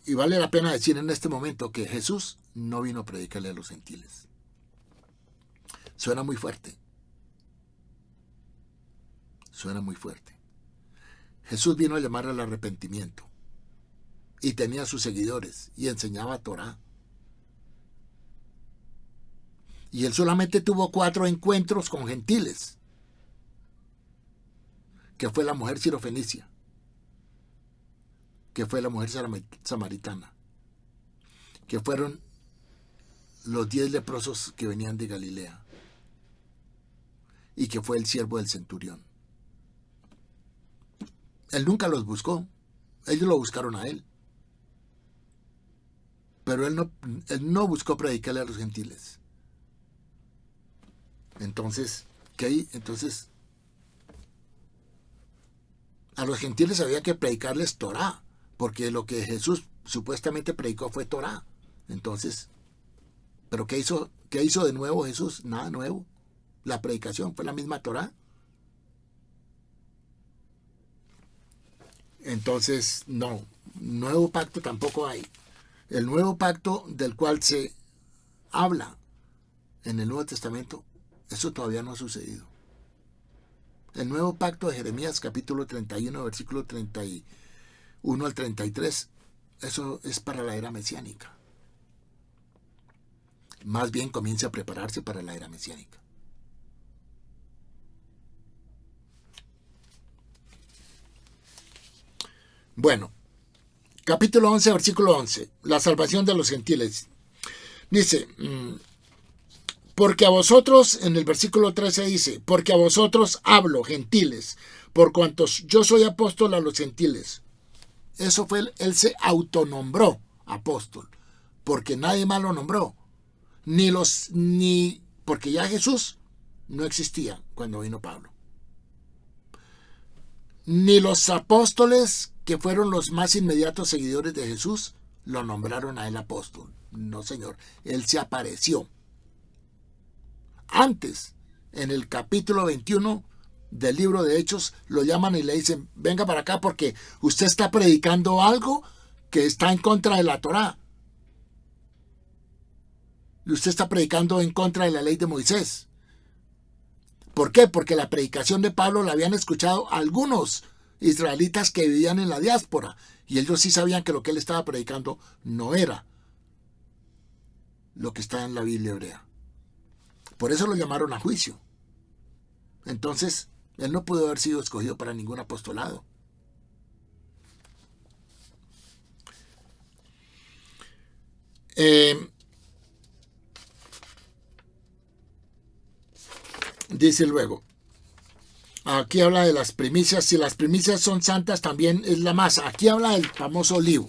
y vale la pena decir en este momento, que Jesús no vino a predicarle a los gentiles. Suena muy fuerte. Suena muy fuerte. Jesús vino a llamar al arrepentimiento. Y tenía sus seguidores. Y enseñaba Torá. Y él solamente tuvo 4 encuentros con gentiles. Que fue la mujer sirofenicia. Que fue la mujer samaritana. Que fueron los 10 leprosos que venían de Galilea. Y que fue el siervo del centurión. Él nunca los buscó. Ellos lo buscaron a él. Pero él no buscó predicarle a los gentiles. Entonces, ¿qué? Entonces, a los gentiles había que predicarles Torá, porque lo que Jesús supuestamente predicó fue Torá. Entonces, ¿pero qué hizo de nuevo Jesús? Nada nuevo. La predicación fue la misma Torá. Entonces, no, nuevo pacto tampoco hay. El nuevo pacto del cual se habla en el Nuevo Testamento, eso todavía no ha sucedido. El nuevo pacto de Jeremías, capítulo 31, versículo 31 al 33, eso es para la era mesiánica. Más bien comienza a prepararse para la era mesiánica. Bueno, capítulo 11, versículo 11, la salvación de los gentiles. Dice, porque a vosotros, en el versículo 13 dice, porque a vosotros hablo, gentiles, por cuantos yo soy apóstol a los gentiles. Eso fue, él se autonombró apóstol, porque nadie más lo nombró. Porque ya Jesús no existía cuando vino Pablo. Ni los apóstoles, que fueron los más inmediatos seguidores de Jesús, lo nombraron a él apóstol. No, señor, él se apareció. Antes, en el capítulo 21 del libro de Hechos, lo llaman y le dicen, venga para acá porque usted está predicando algo que está en contra de la Torá. Y usted está predicando en contra de la ley de Moisés. ¿Por qué? Porque la predicación de Pablo la habían escuchado algunos israelitas que vivían en la diáspora. Y ellos sí sabían que lo que él estaba predicando no era lo que está en la Biblia hebrea. Por eso lo llamaron a juicio. Entonces, él no pudo haber sido escogido para ningún apostolado. Dice luego, aquí habla de las primicias. Si las primicias son santas, también es la masa. Aquí habla del famoso olivo.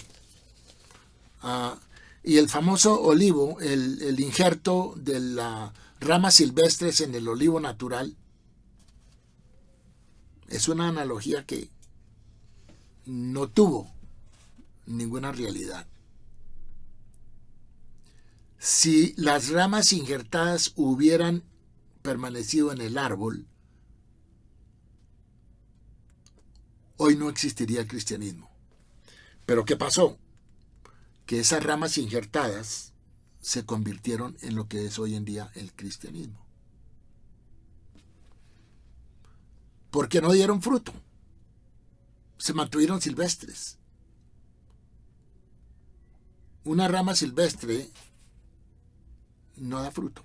Y el famoso olivo, el injerto de las ramas silvestres en el olivo natural, es una analogía que no tuvo ninguna realidad. Si las ramas injertadas hubieran permanecido en el árbol, hoy no existiría el cristianismo. ¿Pero qué pasó? Que esas ramas injertadas se convirtieron en lo que es hoy en día el cristianismo. Porque no dieron fruto. Se mantuvieron silvestres. una rama silvestre no da fruto.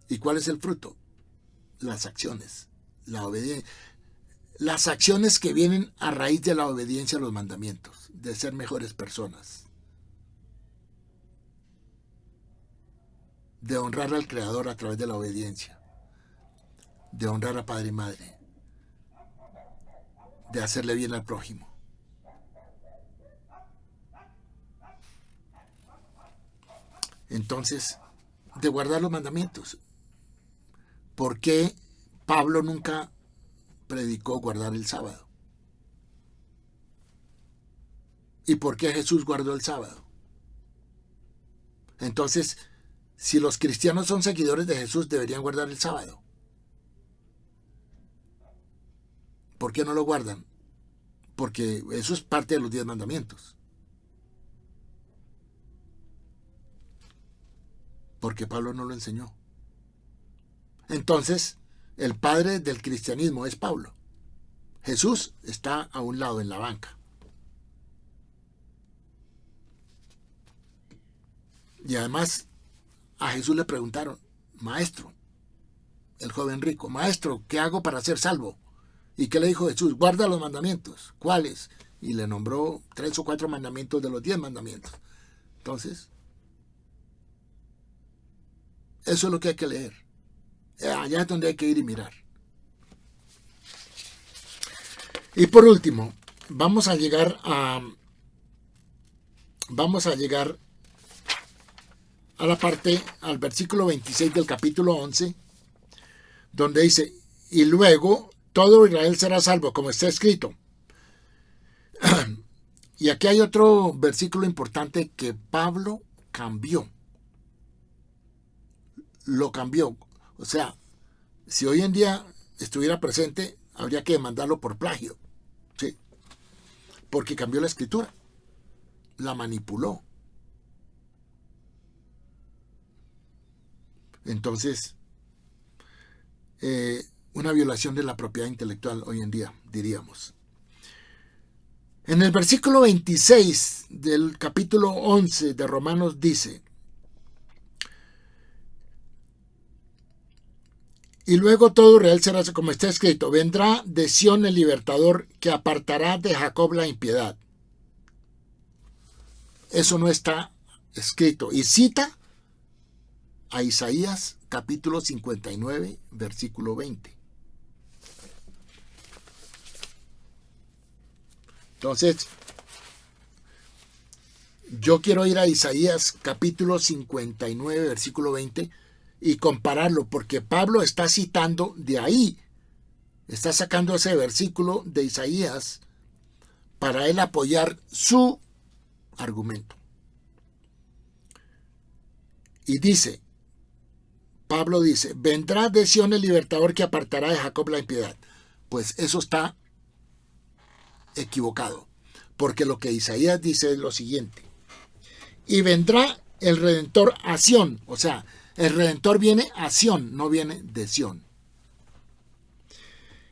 ¿Y cuál es el fruto? Las acciones, la obediencia. Las acciones que vienen a raíz de la obediencia a los mandamientos, de ser mejores personas, de honrar al Creador a través de la obediencia, de honrar a padre y madre, de hacerle bien al prójimo. Entonces, de guardar los mandamientos. ¿Por qué Pablo nunca predicó guardar el sábado? ¿Y por qué Jesús guardó el sábado? Entonces, si los cristianos son seguidores de Jesús, deberían guardar el sábado. ¿Por qué no lo guardan? Porque eso es parte de los 10 mandamientos. Porque Pablo no lo enseñó. Entonces, el padre del cristianismo es Pablo. Jesús está a un lado en la banca. Y además, a Jesús le preguntaron, maestro, el joven rico, maestro, ¿qué hago para ser salvo? ¿Y qué le dijo Jesús? Guarda los mandamientos. ¿Cuáles? Y le nombró 3 o 4 mandamientos de los 10 mandamientos. Entonces, eso es lo que hay que leer. Allá es donde hay que ir y mirar. Y por último, vamos a llegar a la parte, al versículo 26 del capítulo 11, donde dice, y luego todo Israel será salvo, como está escrito. Y aquí hay otro versículo importante que Pablo cambió. Lo cambió. O sea, si hoy en día estuviera presente, habría que demandarlo por plagio. ¿Sí? Porque cambió la escritura. La manipuló. Entonces, una violación de la propiedad intelectual hoy en día, diríamos. En el versículo 26 del capítulo 11 de Romanos dice, y luego todo Israel será como está escrito, vendrá de Sión el libertador que apartará de Jacob la impiedad. Eso no está escrito. Y cita a Isaías capítulo 59, versículo 20. Entonces, yo quiero ir a Isaías capítulo 59, versículo 20 y compararlo, porque Pablo está citando de ahí, está sacando ese versículo de Isaías para él apoyar su argumento. Y dice, Pablo dice, vendrá de Sión el libertador que apartará de Jacob la impiedad. Pues eso está equivocado, porque lo que Isaías dice es lo siguiente, y vendrá el Redentor a Sión, o sea, el Redentor viene a Sión, no viene de Sión.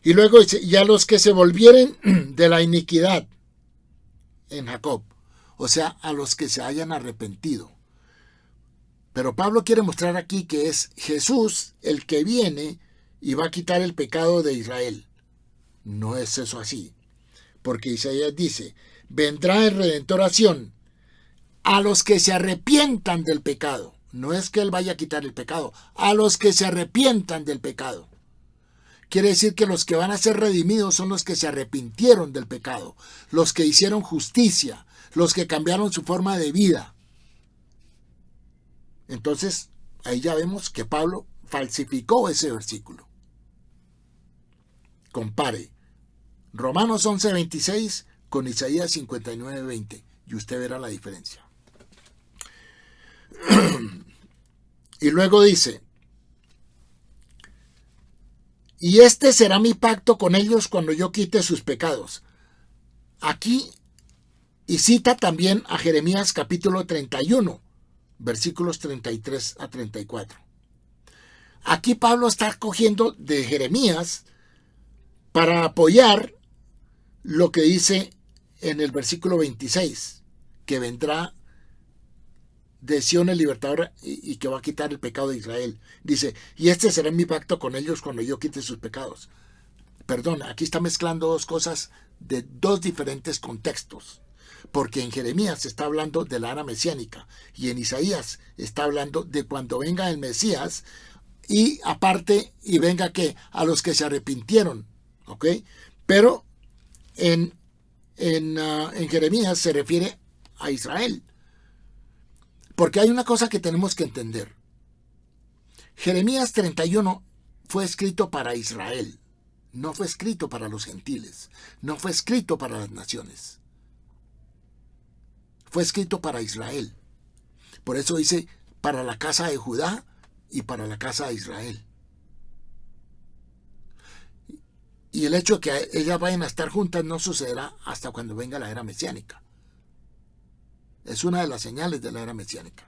Y luego dice, y a los que se volvieren de la iniquidad en Jacob, o sea, a los que se hayan arrepentido. Pero Pablo quiere mostrar aquí que es Jesús el que viene y va a quitar el pecado de Israel. No es eso así, porque Isaías dice, vendrá el Redentor a Sión, a los que se arrepientan del pecado. No es que él vaya a quitar el pecado, a los que se arrepientan del pecado. Quiere decir que los que van a ser redimidos son los que se arrepintieron del pecado, los que hicieron justicia, los que cambiaron su forma de vida. Entonces, ahí ya vemos que Pablo falsificó ese versículo. Compare Romanos 11:26 con Isaías 59:20 y usted verá la diferencia. Y luego dice, y este será mi pacto con ellos cuando yo quite sus pecados. Aquí, y cita también a Jeremías capítulo 31, versículos 33 a 34. Aquí Pablo está cogiendo de Jeremías para apoyar lo que dice en el versículo 26. que vendrá de Sión el libertador y que va a quitar el pecado de Israel. Dice, y este será mi pacto con ellos cuando yo quite sus pecados. Perdón, aquí está mezclando dos cosas de dos diferentes contextos. Porque en Jeremías está hablando de la era mesiánica y en Isaías está hablando de cuando venga el Mesías y aparte y venga que a los que se arrepintieron, ¿ok? Pero en Jeremías se refiere a Israel. Porque hay una cosa que tenemos que entender. Jeremías 31 fue escrito para Israel, no fue escrito para los gentiles, no fue escrito para las naciones. Fue escrito para Israel. Por eso dice, para la casa de Judá y para la casa de Israel. Y el hecho de que ellas vayan a estar juntas no sucederá hasta cuando venga la era mesiánica. Es una de las señales de la era mesiánica.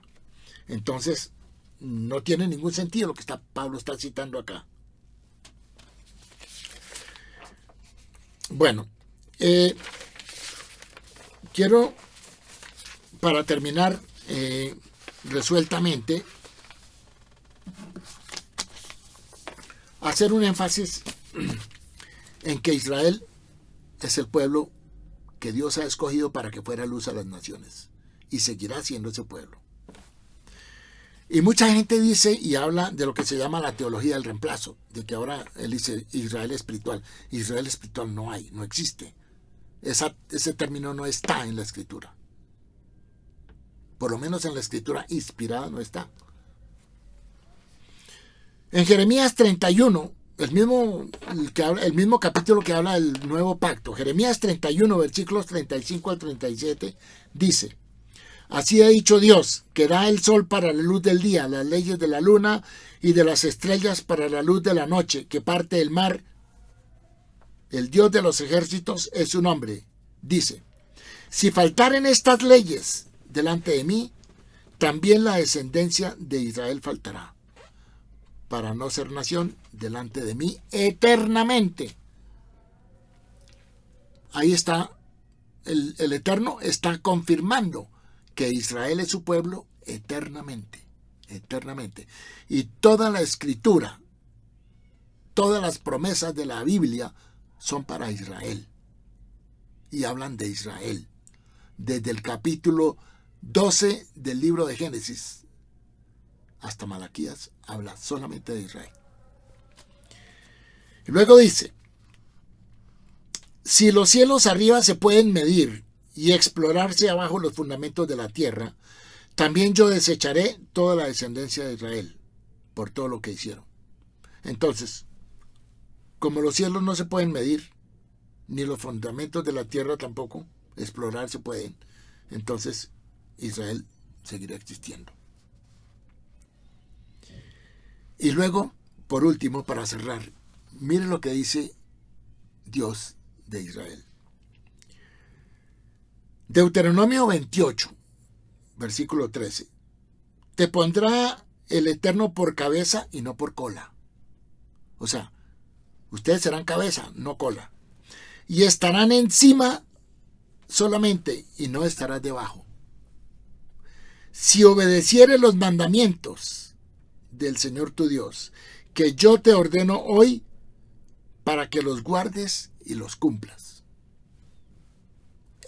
Entonces, no tiene ningún sentido lo que Pablo está citando acá. Bueno, quiero, para terminar resueltamente, hacer un énfasis en que Israel es el pueblo que Dios ha escogido para que fuera luz a las naciones y seguirá siendo ese pueblo. Y mucha gente dice y habla de lo que se llama la teología del reemplazo, de que ahora él dice Israel espiritual. Israel espiritual no hay, no existe. Ese término no está en la Escritura. Por lo menos en la Escritura inspirada no está. En Jeremías 31, el mismo capítulo que habla del nuevo pacto, Jeremías 31, versículos 35 al 37, dice: Así ha dicho Dios, que da el sol para la luz del día, las leyes de la luna y de las estrellas para la luz de la noche, que parte el mar. El Dios de los ejércitos es su nombre. Dice, si faltaren estas leyes delante de mí, también la descendencia de Israel faltará, para no ser nación delante de mí eternamente. Ahí está, el Eterno está confirmando que Israel es su pueblo eternamente, eternamente. Y toda la Escritura, todas las promesas de la Biblia son para Israel. Y hablan de Israel. Desde el capítulo 12 del libro de Génesis hasta Malaquías habla solamente de Israel. Y luego dice, si los cielos arriba se pueden medir y explorarse abajo los fundamentos de la tierra, también yo desecharé toda la descendencia de Israel por todo lo que hicieron. Entonces, como los cielos no se pueden medir, ni los fundamentos de la tierra tampoco, explorar se pueden, entonces Israel seguirá existiendo. Y luego, por último, para cerrar, miren lo que dice Dios de Israel. Deuteronomio 28, versículo 13. Te pondrá el Eterno por cabeza y no por cola. O sea, ustedes serán cabeza, no cola. Y estarán encima solamente y no estarás debajo. Si obedecieres los mandamientos del Señor tu Dios, que yo te ordeno hoy, para que los guardes y los cumplas.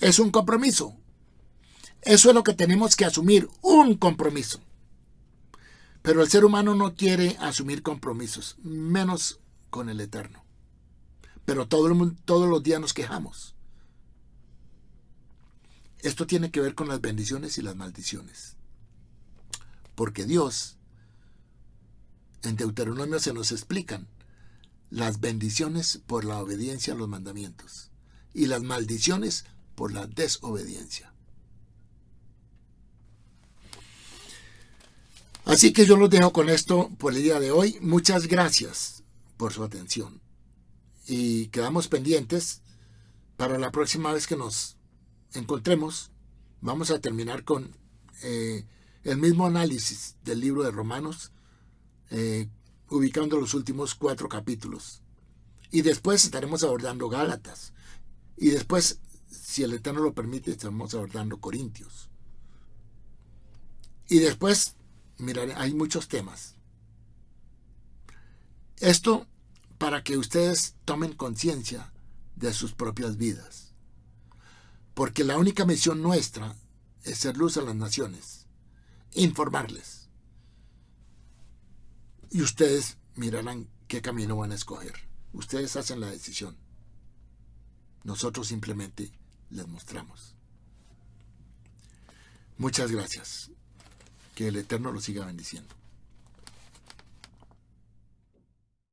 Es un compromiso. Eso es lo que tenemos que asumir, un compromiso. Pero el ser humano no quiere asumir compromisos, menos con el Eterno. Pero todos los días nos quejamos. Esto tiene que ver con las bendiciones y las maldiciones. Porque Dios, en Deuteronomio se nos explican las bendiciones por la obediencia a los mandamientos y las maldiciones por la desobediencia. Así que yo los dejo con esto por el día de hoy. Muchas gracias por su atención. Y quedamos pendientes para la próxima vez que nos encontremos. Vamos a terminar con el mismo análisis del libro de Romanos, ubicando los últimos 4 capítulos. Y después estaremos abordando Gálatas. Y después si el Eterno lo permite, estamos abordando Corintios. Y después, miraré, hay muchos temas. Esto para que ustedes tomen conciencia de sus propias vidas. Porque la única misión nuestra es ser luz a las naciones, informarles. Y ustedes mirarán qué camino van a escoger. Ustedes hacen la decisión. Nosotros simplemente les mostramos. Muchas gracias. Que el Eterno los siga bendiciendo.